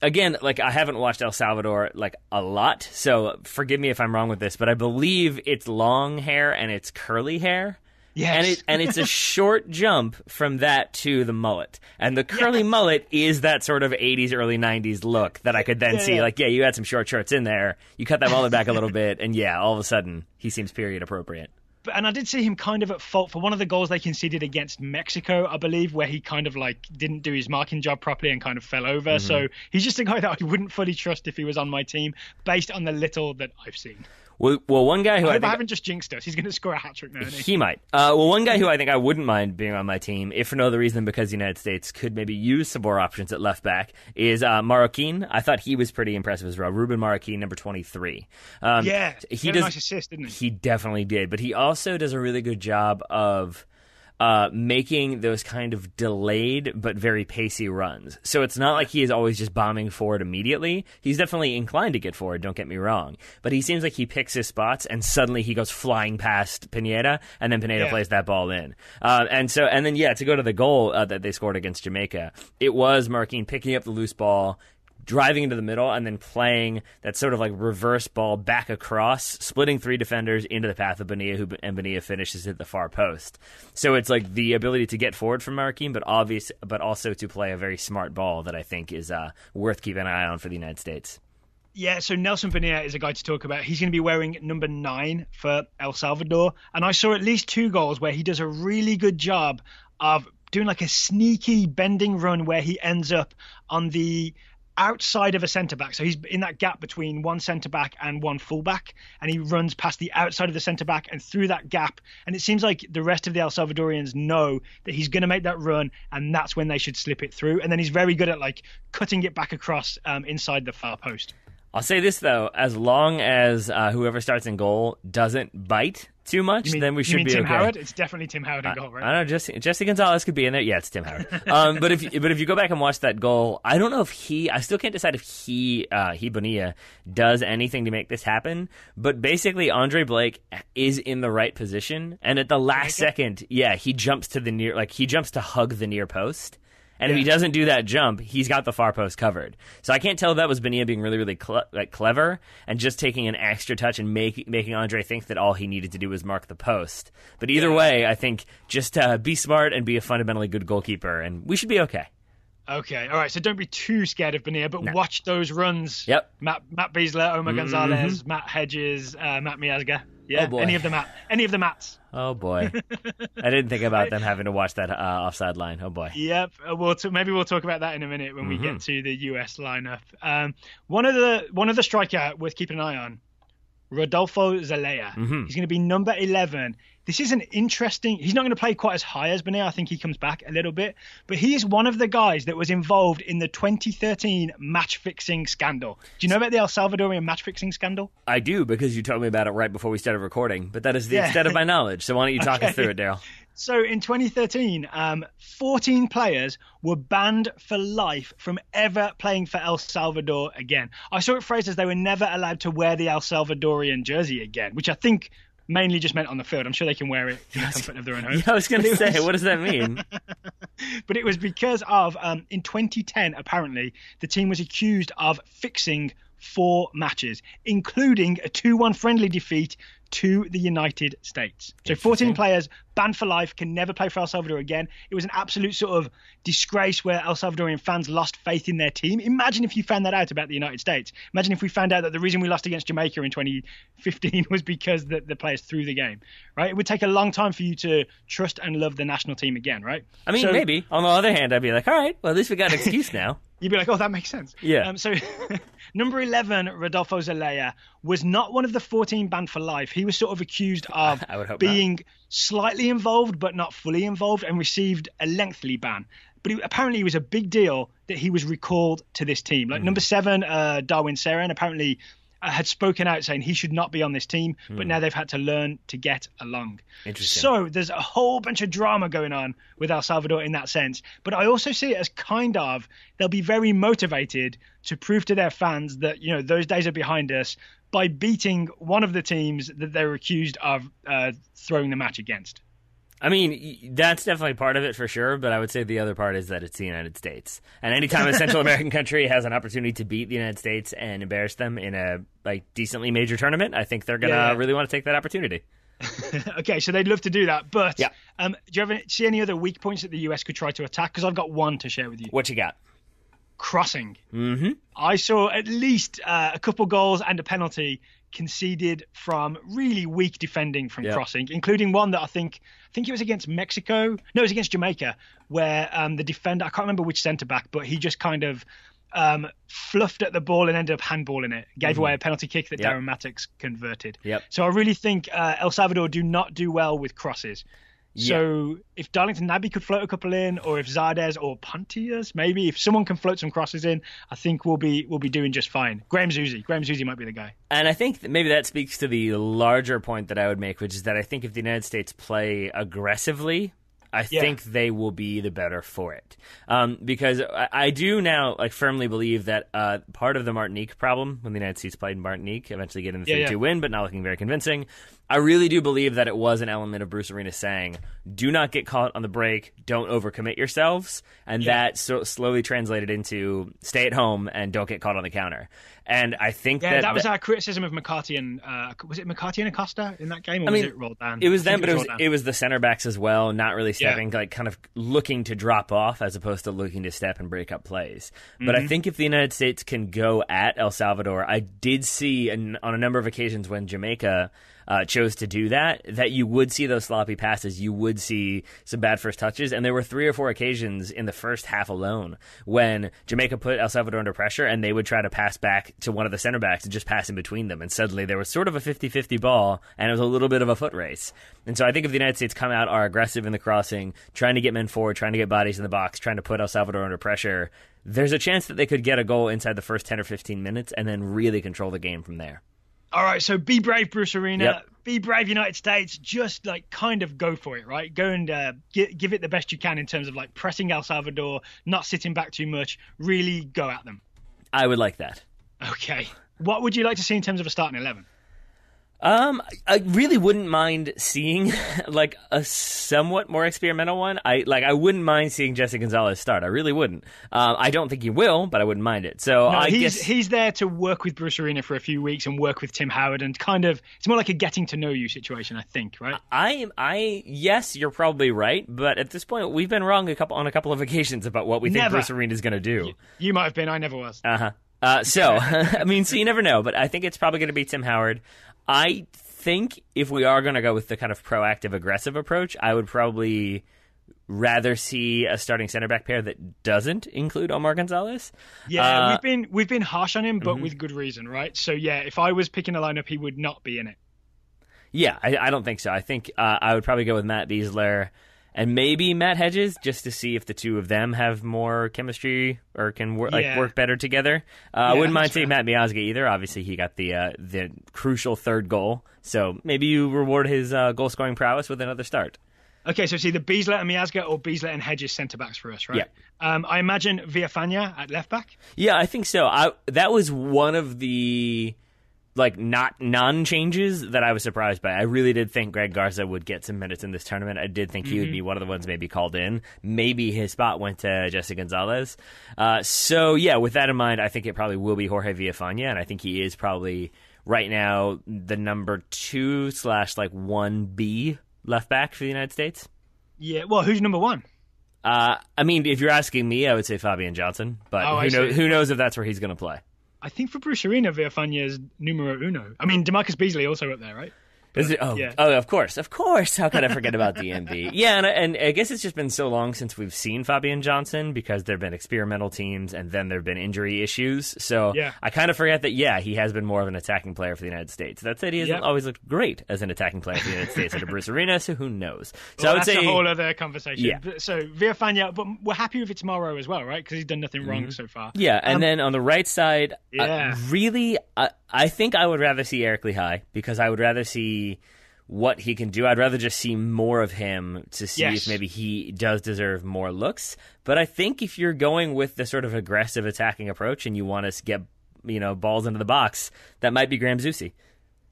again, I haven't watched El Salvador a lot, so forgive me if I'm wrong with this, but I believe it's long hair and it's curly hair. Yes. And it's a short jump from that to the mullet. And the curly mullet is that sort of 80s, early 90s look that I could then see. You had some short shorts in there. You cut that mullet back a little bit, and all of a sudden, he seems period appropriate. And I did see him kind of at fault for one of the goals they conceded against Mexico, I believe, where he kind of didn't do his marking job properly and kind of fell over. Mm-hmm. So he's just a guy that I wouldn't fully trust if he was on my team based on the little that I've seen. Well, one guy who I haven't just jinxed us. He's going to score a hat-trick now, isn't he? He might. One guy who I think I wouldn't mind being on my team, if for no other reason because the United States could maybe use some more options at left back, is Marroquin. I thought he was pretty impressive as well. Ruben Marroquin, number 23. He had a nice assist, didn't he? He definitely did. But he also does a really good job of making those kind of delayed but very pacey runs. So it's not like he is always just bombing forward immediately. He's definitely inclined to get forward, don't get me wrong. But he seems like he picks his spots, and suddenly he goes flying past Pineda, and then Pineda plays that ball in. And then to go to the goal that they scored against Jamaica, it was Marquinhos picking up the loose ball, driving into the middle, and then playing that sort of like reverse ball back across, splitting three defenders into the path of Bonilla, and Bonilla finishes at the far post. So it's like the ability to get forward from Marquinhos, but also to play a very smart ball that I think is worth keeping an eye on for the United States. Yeah, so Nelson Bonilla is a guy to talk about. He's going to be wearing number 9 for El Salvador, and I saw at least 2 goals where he does a really good job of doing like a sneaky bending run where he ends up on the outside of a centre-back. So he's in that gap between one centre-back and one full-back, and he runs past the outside of the centre-back and through that gap. And it seems like the rest of the El Salvadorians know that he's going to make that run, and that's when they should slip it through. And then he's very good at like cutting it back across inside the far post. I'll say this, though. As long as whoever starts in goal doesn't bite too much, then we should be Tim okay. Howard? It's definitely Tim Howard in goal, right? I don't know. Jesse Gonzalez could be in there. Yeah, it's Tim Howard. But if you go back and watch that goal, I don't know if I still can't decide if he Bonilla does anything to make this happen. But basically, Andre Blake is in the right position, and at the last second, he jumps to hug the near post. And if he doesn't do that jump, he's got the far post covered. So I can't tell if that was Bonilla being really, really clever and just taking an extra touch and making Andre think that all he needed to do was mark the post. But either way, I think just be smart and be a fundamentally good goalkeeper, and we should be okay. Okay, all right. So don't be too scared of Bonilla, but watch those runs. Yep. Matt Beasler, Omar Gonzalez, Matt Hedges, Matt Miazga. Yeah, oh boy. Any of the Matts. Oh, boy. I didn't think about them having to watch that offside line. Oh, boy. Yep. Maybe we'll talk about that in a minute when we get to the US lineup. One of the striker worth keeping an eye on, Rodolfo Zelaya. He's going to be number 11. This is an interesting... He's not going to play quite as high as Bonilla. I think he comes back a little bit. But he is one of the guys that was involved in the 2013 match-fixing scandal. Do you know about the El Salvadorian match-fixing scandal? I do, because you told me about it right before we started recording. But that is the extent of my knowledge. So why don't you talk us through it, Daryl? So in 2013, 14 players were banned for life from ever playing for El Salvador again. I saw it phrased as they were never allowed to wear the El Salvadorian jersey again, which I think mainly just meant on the field. I'm sure they can wear it in the comfort of their own home. Yeah, I was going to say, what does that mean? But it was because of, in 2010, apparently, the team was accused of fixing 4 matches, including a 2-1 friendly defeat to the United States. So 14 players banned for life, can never play for El Salvador again. It was an absolute sort of disgrace where El Salvadorian fans lost faith in their team. Imagine if you found that out about the United States. Imagine if we found out that the reason we lost against Jamaica in 2015 was because the players threw the game, right? It would take a long time for you to trust and love the national team again, right? I mean, maybe. On the other hand, I'd be like, all right, well, at least we got an excuse now. You'd be like, oh, that makes sense. Yeah. So number 11, Rodolfo Zelaya, was not one of the 14 banned for life. He was sort of accused of being slightly involved but not fully involved and received a lengthy ban. But apparently it was a big deal that he was recalled to this team. Like number 7, Darwin Seren, apparently had spoken out saying he should not be on this team, but now they've had to learn to get along. Interesting. So there's a whole bunch of drama going on with El Salvador in that sense. But I also see it as kind of, they'll be very motivated to prove to their fans that, you know, those days are behind us by beating one of the teams that they were accused of throwing the match against. I mean, that's definitely part of it for sure, but I would say the other part is that it's the United States. And anytime a Central American country has an opportunity to beat the United States and embarrass them in a decently major tournament, I think they're going to really want to take that opportunity. Okay, so they'd love to do that. But do you ever see any other weak points that the US could try to attack? Because I've got one to share with you. What you got? Crossing. I saw at least a couple goals and a penalty conceded from really weak defending from crossing, including one that I think it was against Mexico. No, it was against Jamaica, where the defender, I can't remember which centre-back, but he just kind of fluffed at the ball and ended up handballing it. Gave away a penalty kick that Darren Mattocks converted. So I really think El Salvador do not do well with crosses. So if Darlington Nabby could float a couple in, or if Zardes or Pontius, maybe if someone can float some crosses in, I think we'll be doing just fine. Graham Zusi might be the guy. And I think that maybe that speaks to the larger point that I would make, which is that I think if the United States play aggressively, I think they will be the better for it. Because I do now firmly believe that part of the Martinique problem, when the United States played Martinique, eventually getting the 3-2 win, but not looking very convincing, I really do believe that it was an element of Bruce Arena saying, do not get caught on the break, don't overcommit yourselves, and that slowly translated into stay at home and don't get caught on the counter. And I think that was our criticism of McCarthy and was it McCarthy and Acosta in that game, or was it Roldan? It was them, but it was the center backs as well, not really stepping, kind of looking to drop off as opposed to looking to step and break up plays. But I think if the United States can go at El Salvador, I did see on a number of occasions when Jamaica chose to do that you would see those sloppy passes, you would see some bad first touches, and there were 3 or 4 occasions in the first half alone when Jamaica put El Salvador under pressure and they would try to pass back to one of the center backs and just pass in between them, and suddenly there was sort of a 50-50 ball, and it was a little bit of a foot race. And so I think if the United States come out, are aggressive in the crossing, trying to get men forward, trying to get bodies in the box, trying to put El Salvador under pressure, there's a chance that they could get a goal inside the first 10 or 15 minutes and then really control the game from there. All right, so be brave, Bruce Arena. Yep. Be brave, United States. Just kind of go for it, right? Go and give it the best you can in terms of pressing El Salvador, not sitting back too much. Really go at them. I would like that. Okay. What would you like to see in terms of a starting 11? I really wouldn't mind seeing a somewhat more experimental one. I wouldn't mind seeing Gyasi Gonzalez start. I really wouldn't. I don't think he will, but I wouldn't mind it. So no, he's there to work with Bruce Arena for a few weeks and work with Tim Howard, and kind of it's more like a getting to know you situation, I think, right? Yes, you're probably right, but at this point we've been wrong on a couple of occasions about what we think Bruce Arena is going to do. You might have been. I never was. So you never know, but I think it's probably going to be Tim Howard. I think if we are going to go with the kind of proactive, aggressive approach, I would probably rather see a starting center back pair that doesn't include Omar Gonzalez. Yeah, we've been harsh on him, but with good reason, right? So yeah, if I was picking a lineup, he would not be in it. Yeah, I don't think so. I think I would probably go with Matt Beasler and maybe Matt Hedges, just to see if the two of them have more chemistry or can work better together. I wouldn't mind seeing Matt Miazga either. Obviously, he got the crucial third goal, so maybe you reward his goal-scoring prowess with another start. Okay, so it's either Beasler and Miazga or Beasler and Hedges centre-backs for us, right? Yeah. I imagine Villafana at left-back? Yeah, I think so. That was one of the not non-changes that I was surprised by. I really did think Greg Garza would get some minutes in this tournament. I did think he would be one of the ones maybe called in. Maybe his spot went to Gyasi Gonzalez. So yeah, with that in mind, I think it probably will be Jorge Villafana, and I think he is probably right now the number 2/1B left back for the United States. Yeah, well, who's number 1? If you're asking me, I would say Fabian Johnson, but who knows if that's where he's going to play. I think for Bruce Arena, Villafana is numero uno. I mean, DeMarcus Beasley also up there, right? Is it? Oh, of course. How could I forget about DMB? Yeah, and I guess it's just been so long since we've seen Fabian Johnson because there have been experimental teams and then there have been injury issues. So I kind of forget that, he has been more of an attacking player for the United States. That said, he hasn't always looked great as an attacking player for the United States under Bruce Arena, so who knows? So I would say that's a whole other conversation. Yeah. So Villafana, but we're happy with it tomorrow as well, right? Because he's done nothing wrong so far. Yeah, and then on the right side, I think I would rather see Eric Lehigh because I would rather see what he can do. I'd rather just see more of him to see if maybe he does deserve more looks. But I think if you're going with the sort of aggressive attacking approach and you want us to get balls into the box, that might be Graham Zusi.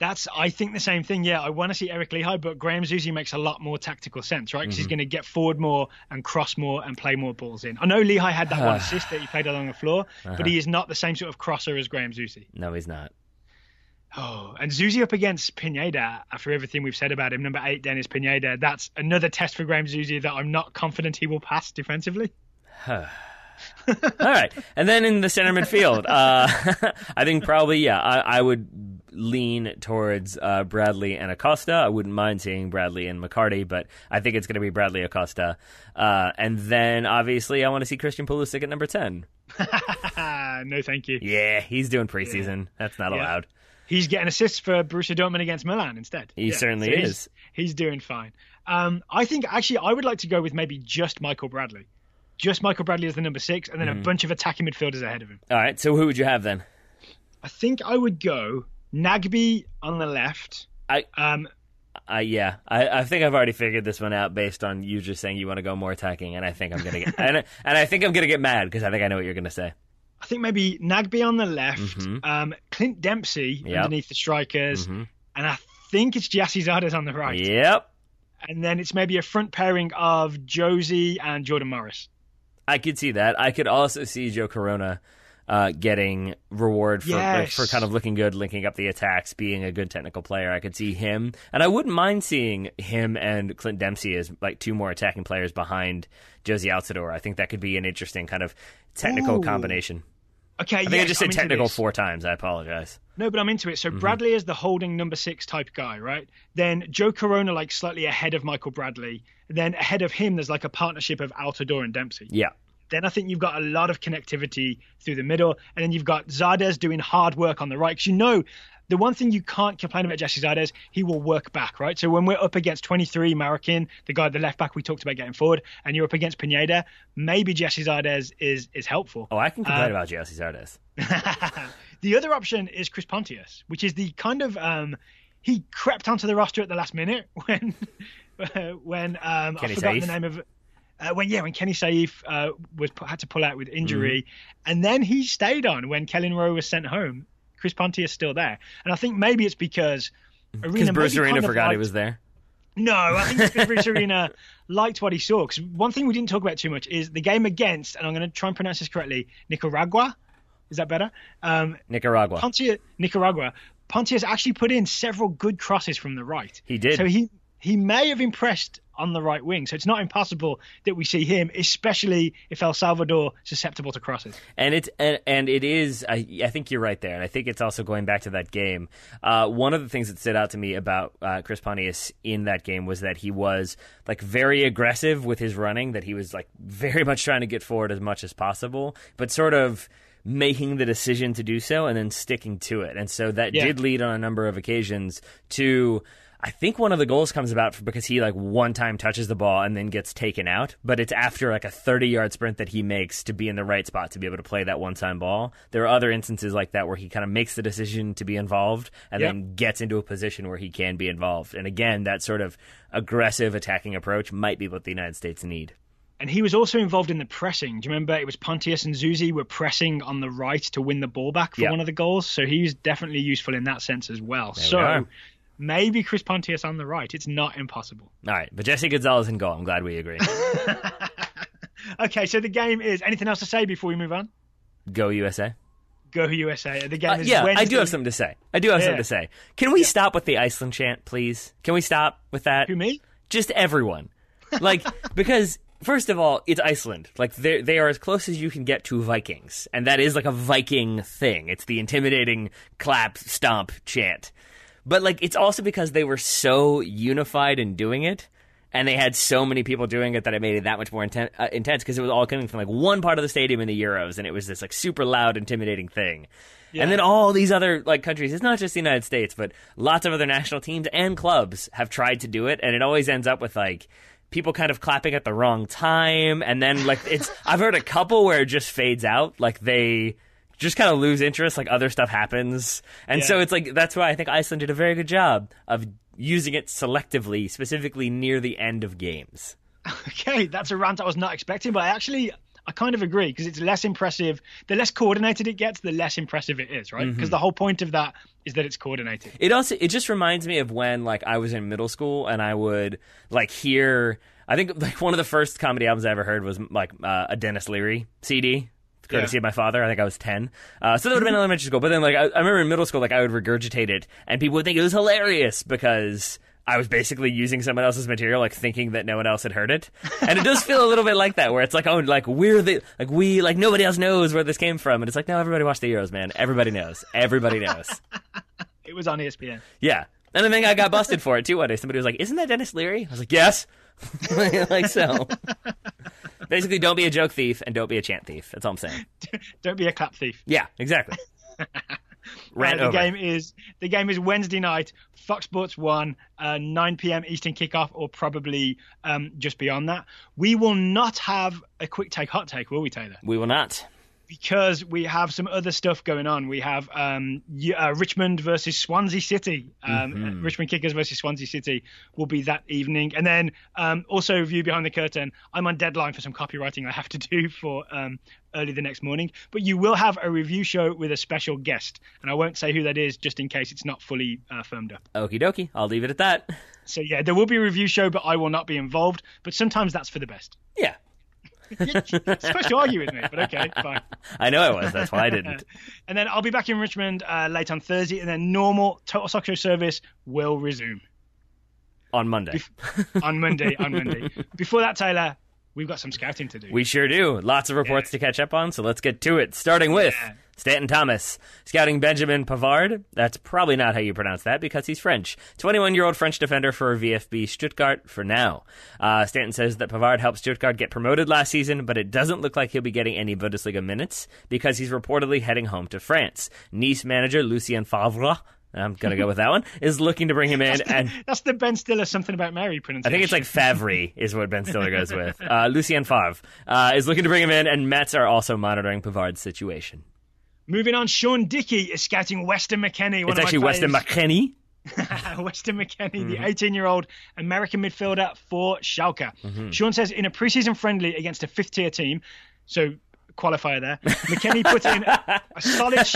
I think the same thing. Yeah, I want to see Eric Lehigh, but Graham Zusi makes a lot more tactical sense, right? Because he's going to get forward more and cross more and play more balls in. I know Lehigh had that one assist that he played along the floor, but he is not the same sort of crosser as Graham Zusi. No, he's not. Oh, and Zusi up against Pineda, after everything we've said about him, number 8, Dennis Pineda, that's another test for Graham Zusi that I'm not confident he will pass defensively. All right. And then in the center midfield, I think probably, I would lean towards Bradley and Acosta. I wouldn't mind seeing Bradley and McCarty, but I think it's going to be Bradley Acosta. And then, obviously, I want to see Christian Pulisic at number 10. No, thank you. Yeah, he's doing preseason. That's not allowed. He's getting assists for Borussia Dortmund against Milan instead. He certainly is. He's doing fine. I think, actually, I would like to go with maybe just Michael Bradley. Just Michael Bradley as the number 6, and then a bunch of attacking midfielders ahead of him. All right, so who would you have then? I think I would go Nagby on the left. Yeah, I think I've already figured this one out based on you just saying you want to go more attacking, and I think I'm gonna get and I think I'm gonna get mad because I think I know what you're gonna say. I think maybe Nagby on the left, Clint Dempsey underneath the strikers, and I think it's Gyasi Zardes on the right. Yep. And then it's maybe a front pairing of Josie and Jordan Morris. I could see that. I could also see Joe Corona getting reward for kind of looking good, linking up the attacks, being a good technical player. I could see him, and I wouldn't mind seeing him and Clint Dempsey as like two more attacking players behind Gyasi Zardes. I think that could be an interesting kind of technical combination. Okay, I think I just said technical 4 times. I apologize. No, but I'm into it. So Bradley is the holding number 6 type guy, right? Then Joe Corona like slightly ahead of Michael Bradley. Then ahead of him, there's like a partnership of Altidore and Dempsey. Yeah. Then I think you've got a lot of connectivity through the middle. And then you've got Zardes doing hard work on the right. Because the one thing you can't complain about Gyasi Zardes, he will work back, right? So when we're up against 23, Marroquin, the left back we talked about getting forward, and you're up against Pineda, maybe Gyasi Zardes is helpful. Oh, I can complain about Gyasi Zardes. The other option is Chris Pontius, which is the kind of he crept onto the roster at the last minute when I forgot the name of when Kenny Saif had to pull out with injury, and then he stayed on when Kellen Rowe was sent home. Chris Pontius still there, and I think maybe it's because Bruce Arena forgot he was there. No, I think it's because Bruce Arena liked what he saw. Because one thing we didn't talk about too much is the game against, and I'm going to try and pronounce this correctly, Nicaragua. Is that better? Nicaragua. Nicaragua. Pontius actually put in several good crosses from the right. He did. So he may have impressed on the right wing. So it's not impossible that we see him, especially if El Salvador susceptible to crosses. And it is. I think you're right there. And I think it's also going back to that game. One of the things that stood out to me about Chris Pontius in that game was that he was like very aggressive with his running. That he was like very much trying to get forward as much as possible, but sort of making the decision to do so and then sticking to it. And so that did lead on a number of occasions to, I think one of the goals comes about because he like one time touches the ball and then gets taken out, but it's after like a 30-yard sprint that he makes to be in the right spot to be able to play that one-time ball. There are other instances like that where he kind of makes the decision to be involved and then gets into a position where he can be involved. And again, that sort of aggressive attacking approach might be what the United States need. And he was also involved in the pressing. Do you remember it was Pontius and Zuzi were pressing on the right to win the ball back for one of the goals? So he was definitely useful in that sense as well. So maybe Chris Pontius on the right. It's not impossible. All right, but Jesse Gonzalez in goal. I'm glad we agree. Okay, so the game is... Anything else to say before we move on? Go USA. Go USA. The game is Wednesday. I do have something to say. Something to say. Can we stop with the Iceland chant, please? Can we stop with that? Who, me? Just everyone. Like, because... First of all, it's Iceland. Like, they are as close as you can get to Vikings. And that is like a Viking thing. It's the intimidating clap, stomp chant. But, like, it's also because they were so unified in doing it. And they had so many people doing it that it made it that much more intense because it was all coming from, like, one part of the stadium in the Euros. And it was this, like, super loud, intimidating thing. Yeah. And then all these other, like, countries, it's not just the United States, but lots of other national teams and clubs have tried to do it. And it always ends up with, like... people kind of clapping at the wrong time, and then like I've heard a couple where it just fades out, like they just kind of lose interest, like other stuff happens, and so it's like that's why I think Iceland did a very good job of using it selectively, specifically near the end of games. Okay, that's a rant I was not expecting, but I kind of agree because it's less impressive. The less coordinated it gets, the less impressive it is, right? Because the whole point of that is that it's coordinated. It just reminds me of when like I was in middle school and I would like hear. I think like one of the first comedy albums I ever heard was like a Dennis Leary CD, courtesy of my father. I think I was 10. So that would have been elementary school. But then like I remember in middle school, like I would regurgitate it and people would think it was hilarious because I was basically using someone else's material, like thinking that no one else had heard it. And it does feel a little bit like that, where it's like, oh, like nobody else knows where this came from. And it's like, no, everybody watched the Euros, man. Everybody knows. Everybody knows. It was on ESPN. Yeah. And then I got busted for it too one day. Somebody was like, isn't that Dennis Leary? I was like, yes. Like so. Basically, don't be a joke thief and don't be a chant thief. That's all I'm saying. Don't be a clap thief. Yeah, exactly. The game is Wednesday night, Fox Sports 1, 9 p.m. Eastern kickoff, or probably just beyond that. We will not have a quick take, hot take, will we, Taylor? We will not. Because we have some other stuff going on. We have Richmond versus Swansea City. Richmond Kickers versus Swansea City will be that evening. And then also View Behind the Curtain. I'm on deadline for some copywriting I have to do for early the next morning. But you will have a review show with a special guest. And I won't say who that is just in case it's not fully firmed up. Okie dokie. I'll leave it at that. So, yeah, there will be a review show, but I will not be involved. But sometimes that's for the best. Yeah. You're supposed to argue with me, but okay, fine. I know I was. That's why I didn't. And then I'll be back in Richmond late on Thursday, and then normal Total Soccer Show service will resume. On Monday. On Monday. Before that, Taylor, we've got some scouting to do. We sure do. Lots of reports to catch up on, so let's get to it. Starting with Stanton Thomas, scouting Benjamin Pavard. That's probably not how you pronounce that because he's French. 21-year-old French defender for VfB Stuttgart for now. Stanton says that Pavard helped Stuttgart get promoted last season, but it doesn't look like he'll be getting any Bundesliga minutes because he's reportedly heading home to France. Nice manager Lucien Favre, I'm going to go with that one, is looking to bring him in. That's the Ben Stiller something about Mary pronunciation. I think it's like Favre is what Ben Stiller goes with. Lucien Favre is looking to bring him in, and Mets are also monitoring Pavard's situation. Moving on, Sean Dickey is scouting Weston McKennie. It's actually Weston McKennie. Weston McKennie, the 18-year-old American midfielder for Schalke. Sean says in a preseason friendly against a fifth-tier team, so qualifier there, McKennie put in a solid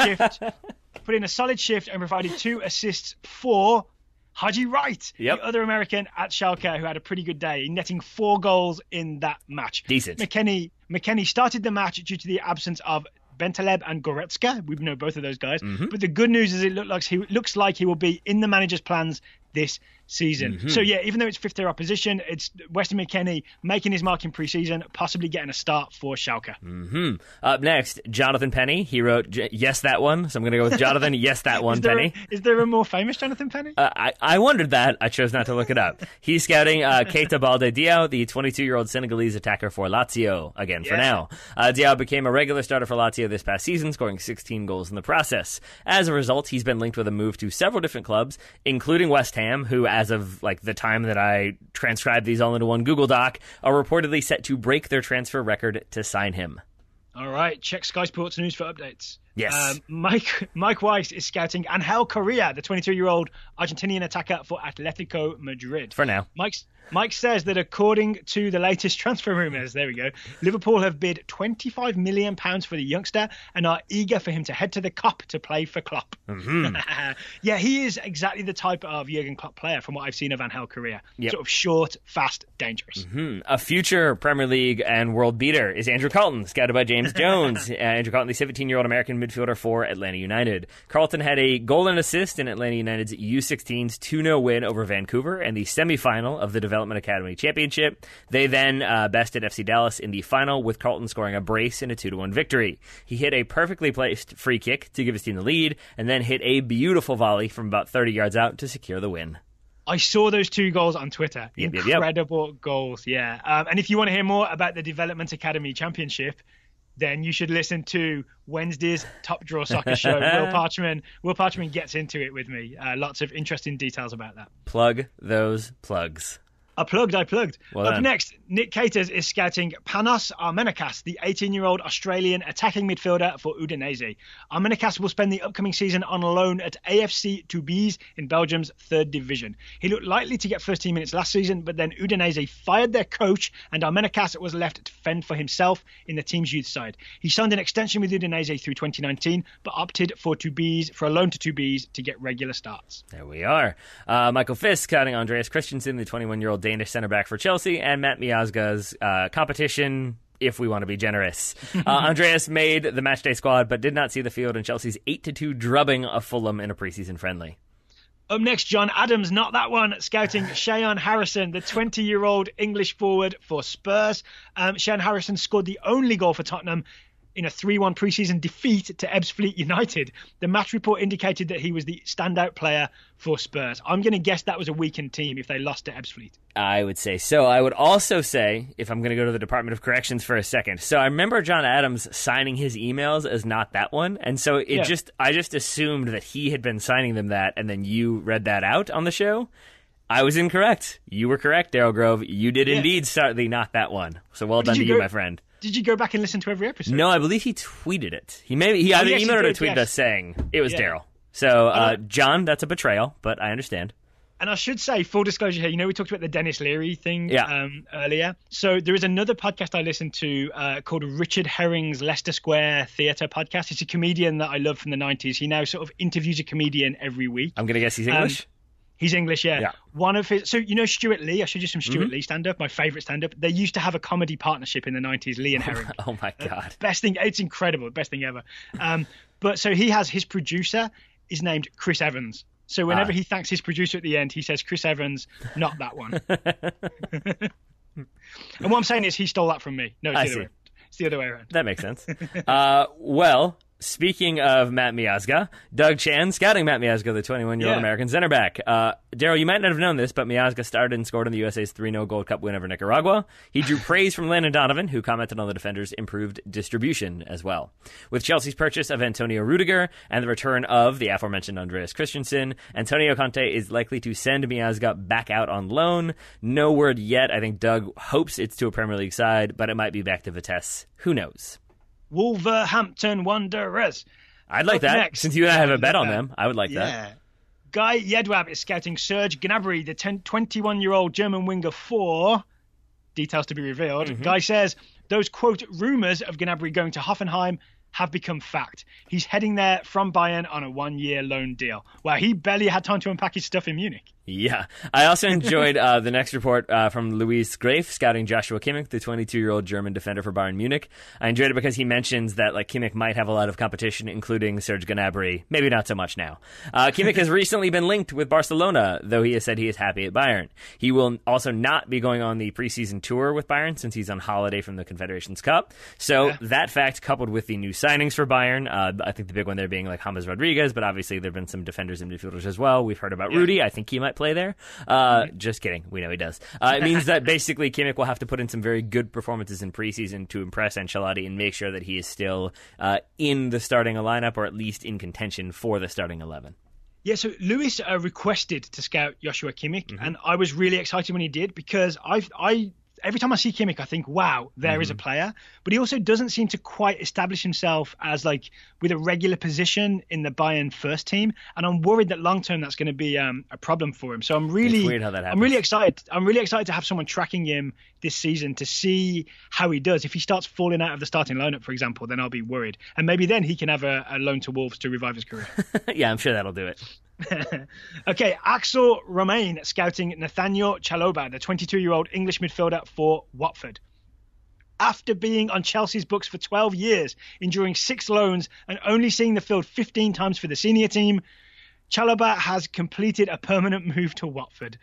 shift and provided 2 assists for Haji Wright, the other American at Schalke who had a pretty good day, netting 4 goals in that match. Decent. McKennie started the match due to the absence of Bentaleb and Goretzka. We know both of those guys. But the good news is it looks like he will be in the manager's plans this season. So, yeah, even though it's fifth-tier opposition, it's Weston McKennie making his mark in pre-season, possibly getting a start for Schalke. Up next, Jonathan Penny. He wrote, yes, that one. So I'm going to go with Jonathan, yes, that one, Penny. Is there a more famous Jonathan Penny? I wondered that. I chose not to look it up. He's scouting Keita Balde Diao, the 22-year-old Senegalese attacker for Lazio, again for now. Diao became a regular starter for Lazio this past season, scoring 16 goals in the process. As a result, he's been linked with a move to several different clubs, including West Ham, who, as of the time that I transcribed these all into one Google Doc, are reportedly set to break their transfer record to sign him. All right, check Sky Sports News for updates. Yes. Mike Weiss is scouting Angel Correa, the 22-year-old Argentinian attacker for Atletico Madrid. For now. Mike says that according to the latest transfer rumours, there we go, Liverpool have bid £25 million for the youngster and are eager for him to head to the Kop to play for Klopp. Yeah, he is exactly the type of Jurgen Klopp player from what I've seen of Angel Correa. Sort of short, fast, dangerous. A future Premier League and world beater is Andrew Carlton, scouted by James Jones. Andrew Carlton, the 17-year-old American midfielder for Atlanta United. Carlton had a goal and assist in Atlanta United's U16's 2-0 win over Vancouver and the semi-final of the Development Academy Championship. They then bested FC Dallas in the final, with Carlton scoring a brace in a 2-1 victory. He hit a perfectly placed free kick to give his team the lead, and then hit a beautiful volley from about 30 yards out to secure the win. I saw those 2 goals on Twitter. Incredible goals, yeah. And if you want to hear more about the Development Academy Championship, then you should listen to Wednesday's Top Drawer Soccer Show. Will Parchman gets into it with me. Lots of interesting details about that. Plug those plugs. I plugged. Well Up done. next, Nick Caters is scouting Panos Armenakas, the 18-year-old Australian attacking midfielder for Udinese. Armenakas will spend the upcoming season on loan at AFC Tubize in Belgium's 3rd division. He looked likely to get first team minutes last season, but then Udinese fired their coach and Armenakas was left to fend for himself in the team's youth side. He signed an extension with Udinese through 2019, but opted for a loan to Tubize to get regular starts. There we are. Michael Fisk scouting Andreas Christensen, the 21-year-old Danish center back for Chelsea, and Matt Miazga's competition, if we want to be generous. Andreas made the matchday squad, but did not see the field in Chelsea's 8-2 drubbing of Fulham in a preseason friendly. Up next, John Adams, not that one, scouting Cheyenne Harrison, the 20-year-old English forward for Spurs. Cheyenne Harrison scored the only goal for Tottenham in a 3-1 preseason defeat to Ebbsfleet United. The match report indicated that he was the standout player for Spurs. I'm going to guess that was a weakened team if they lost to Ebbsfleet. I would say so. I would also say, if I'm going to go to the Department of Corrections for a second, so I remember John Adams signing his emails as not that one, and so I just assumed that he had been signing them that, and then you read that out on the show. I was incorrect. You were correct, Daryl Grove. You did indeed start the not that one. So well done to you, my friend. Did you go back and listen to every episode? No, I believe he tweeted it. He either emailed or tweeted us saying it was Daryl. So, John, that's a betrayal, but I understand. And I should say, full disclosure here, we talked about the Dennis Leary thing earlier. So there is another podcast I listen to called Richard Herring's Leicester Square Theatre podcast. It's a comedian that I love from the 90s. He now sort of interviews a comedian every week. I'm going to guess he's English? He's English, yeah. One of his, so Stuart Lee. I showed you some Stuart Lee stand-up, my favourite stand-up. They used to have a comedy partnership in the 90s, Lee and Herring. Oh my God. Best thing, it's incredible, best thing ever. But so he has his producer is named Chris Evans. So whenever he thanks his producer at the end, he says Chris Evans, not that one. And what I'm saying is he stole that from me. No, it's the other way around. That makes sense. Well, speaking of Matt Miazga, Doug Chan scouting Matt Miazga, the 21-year-old American center back. Daryl, you might not have known this, but Miazga started and scored in the USA's 3-0 Gold Cup win over Nicaragua. He drew praise from Landon Donovan, who commented on the defender's improved distribution as well. With Chelsea's purchase of Antonio Rudiger and the return of the aforementioned Andreas Christensen, Antonio Conte is likely to send Miazga back out on loan. No word yet. I think Doug hopes it's to a Premier League side, but it might be back to Vitesse. Who knows? Wolverhampton Wanderers. I'd like that. Next. Since you and I have a bet on them, I would like that. Guy Yedwab is scouting Serge Gnabry, the 21-year-old German winger for... Details to be revealed. Guy says, those, quote, rumours of Gnabry going to Hoffenheim have become fact. He's heading there from Bayern on a 1-year loan deal. Wow, he barely had time to unpack his stuff in Munich. Yeah. I also enjoyed the next report from Luis Grafe, scouting Joshua Kimmich, the 22-year-old German defender for Bayern Munich. I enjoyed it because he mentions that Kimmich might have a lot of competition, including Serge Gnabry. Maybe not so much now. Kimmich has recently been linked with Barcelona, though he has said he is happy at Bayern. He will also not be going on the preseason tour with Bayern since he's on holiday from the Confederations Cup. So that fact, coupled with the new signings for Bayern, I think the big one there being James Rodriguez, but obviously there have been some defenders and midfielders as well. We've heard about Rudy. I think he might play there. Just kidding. We know he does. It means that basically Kimmich will have to put in some very good performances in preseason to impress Ancelotti and make sure that he is still in the starting lineup, or at least in contention for the starting 11. Yeah, so Lewis requested to scout Joshua Kimmich, and I was really excited when he did, because I every time I see Kimmich, I think, wow, there is a player. But he also doesn't seem to quite establish himself as with a regular position in the Bayern first team. And I'm worried that long term that's going to be a problem for him. So it's weird how that happens. I'm really excited. I'm really excited to have someone tracking him this season to see how he does. If he starts falling out of the starting lineup, for example, then I'll be worried. And maybe then he can have a loan to Wolves to revive his career. Yeah, I'm sure that'll do it. Okay, Axel Romain scouting Nathaniel Chalobah, the 22-year-old English midfielder for Watford. After being on Chelsea's books for 12 years, enduring 6 loans and only seeing the field 15 times for the senior team, Chalobah has completed a permanent move to Watford.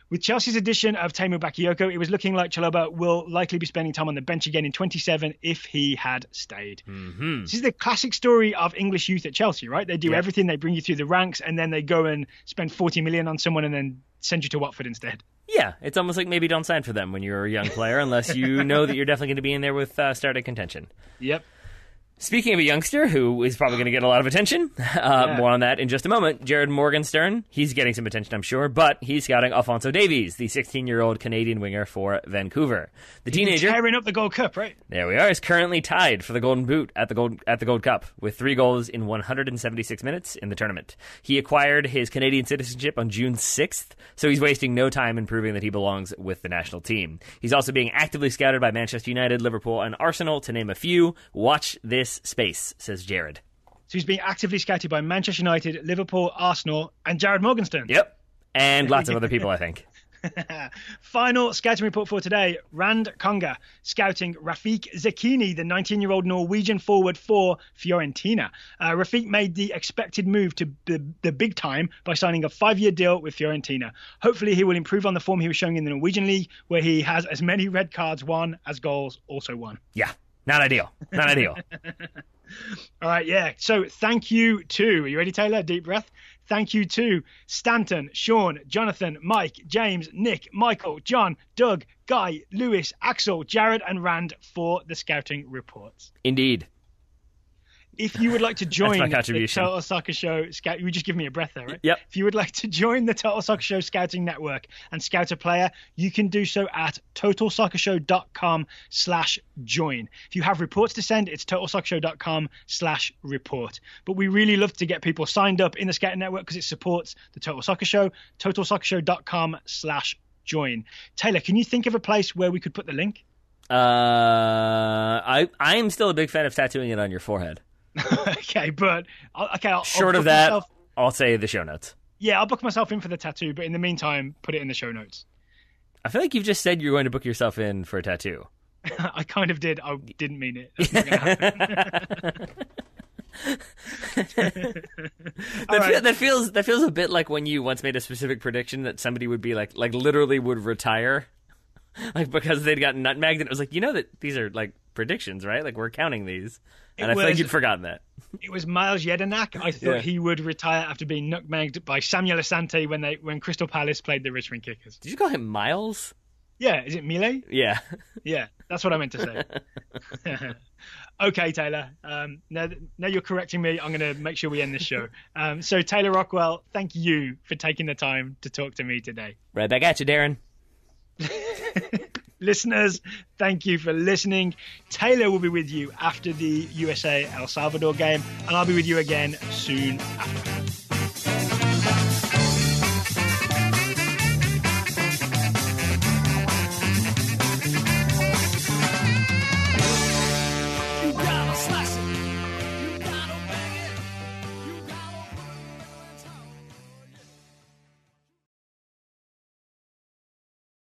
With Chelsea's addition of Teemu Bakayoko, it was looking like Chalobah will likely be spending time on the bench again in 27 if he had stayed. This is the classic story of English youth at Chelsea, right? They do everything, they bring you through the ranks, and then they go and spend 40 million on someone and then send you to Watford instead. Yeah, it's almost like maybe don't sign for them when you're a young player unless you know that you're definitely going to be in there with starting contention. Yep. Speaking of a youngster who is probably going to get a lot of attention, more on that in just a moment. Jared Morgenstern, he's getting some attention, I'm sure, but he's scouting Alphonso Davies, the 16-year-old Canadian winger for Vancouver. The teenager, tearing up the Gold Cup, right? There we are. Is currently tied for the Golden Boot at the Gold Cup with 3 goals in 176 minutes in the tournament. He acquired his Canadian citizenship on June 6th, so he's wasting no time in proving that he belongs with the national team. He's also being actively scouted by Manchester United, Liverpool, and Arsenal, to name a few. Watch this space, says Jared. So he's being actively scouted by Manchester United, Liverpool, Arsenal, and Jared Morgenstern. Yep. And lots of other people, I think. Final scouting report for today. Rand Konga scouting Rafik Zekini, the 19-year-old Norwegian forward for Fiorentina. Rafik made the expected move to the big time by signing a 5-year deal with Fiorentina. Hopefully he will improve on the form he was showing in the Norwegian league, where he has as many red cards won as goals also won. Yeah. Not ideal. Not ideal. All right, yeah. So thank you to, are you ready, Taylor? Deep breath. Thank you to Stanton, Sean, Jonathan, Mike, James, Nick, Michael, John, Doug, Guy, Lewis, Axel, Jared, and Rand for the scouting reports. Indeed. If you would like to join my the contribution. Total Soccer Show Scout, you just give me a breath there, right? Yep. If you would like to join the Total Soccer Show Scouting Network and scout a player, you can do so at totalsoccershow.com/join. If you have reports to send, it's totalsoccershow.com/report. But we really love to get people signed up in the Scouting Network because it supports the Total Soccer Show. totalsoccershow.com/join. Taylor, can you think of a place where we could put the link? I am still a big fan of tattooing it on your forehead. Okay, but I'll Short book of that, myself. I'll say the show notes. Yeah, I'll book myself in for the tattoo, but in the meantime, put it in the show notes. I feel like you've just said you're going to book yourself in for a tattoo. I kind of did. I didn't mean it. That's not gonna happen. That feels a bit like when you once made a specific prediction that somebody would be like literally would retire, like because they'd gotten nutmegged, and it was like, you know that these are like predictions, right? Like we're counting these, and I feel like you'd forgotten that. It was Miles Jedinak. I thought he would retire after being nutmegged by Samuel Asante when Crystal Palace played the Richmond Kickers. Did you call him Miles? Yeah, is it Mile? Yeah. Yeah, that's what I meant to say. Okay, Taylor. Now you're correcting me. I'm going to make sure we end this show. So, Taylor Rockwell, thank you for taking the time to talk to me today. Right back at you, Darren. Listeners, thank you for listening. Taylor will be with you after the USA-El Salvador game, and I'll be with you again soon after.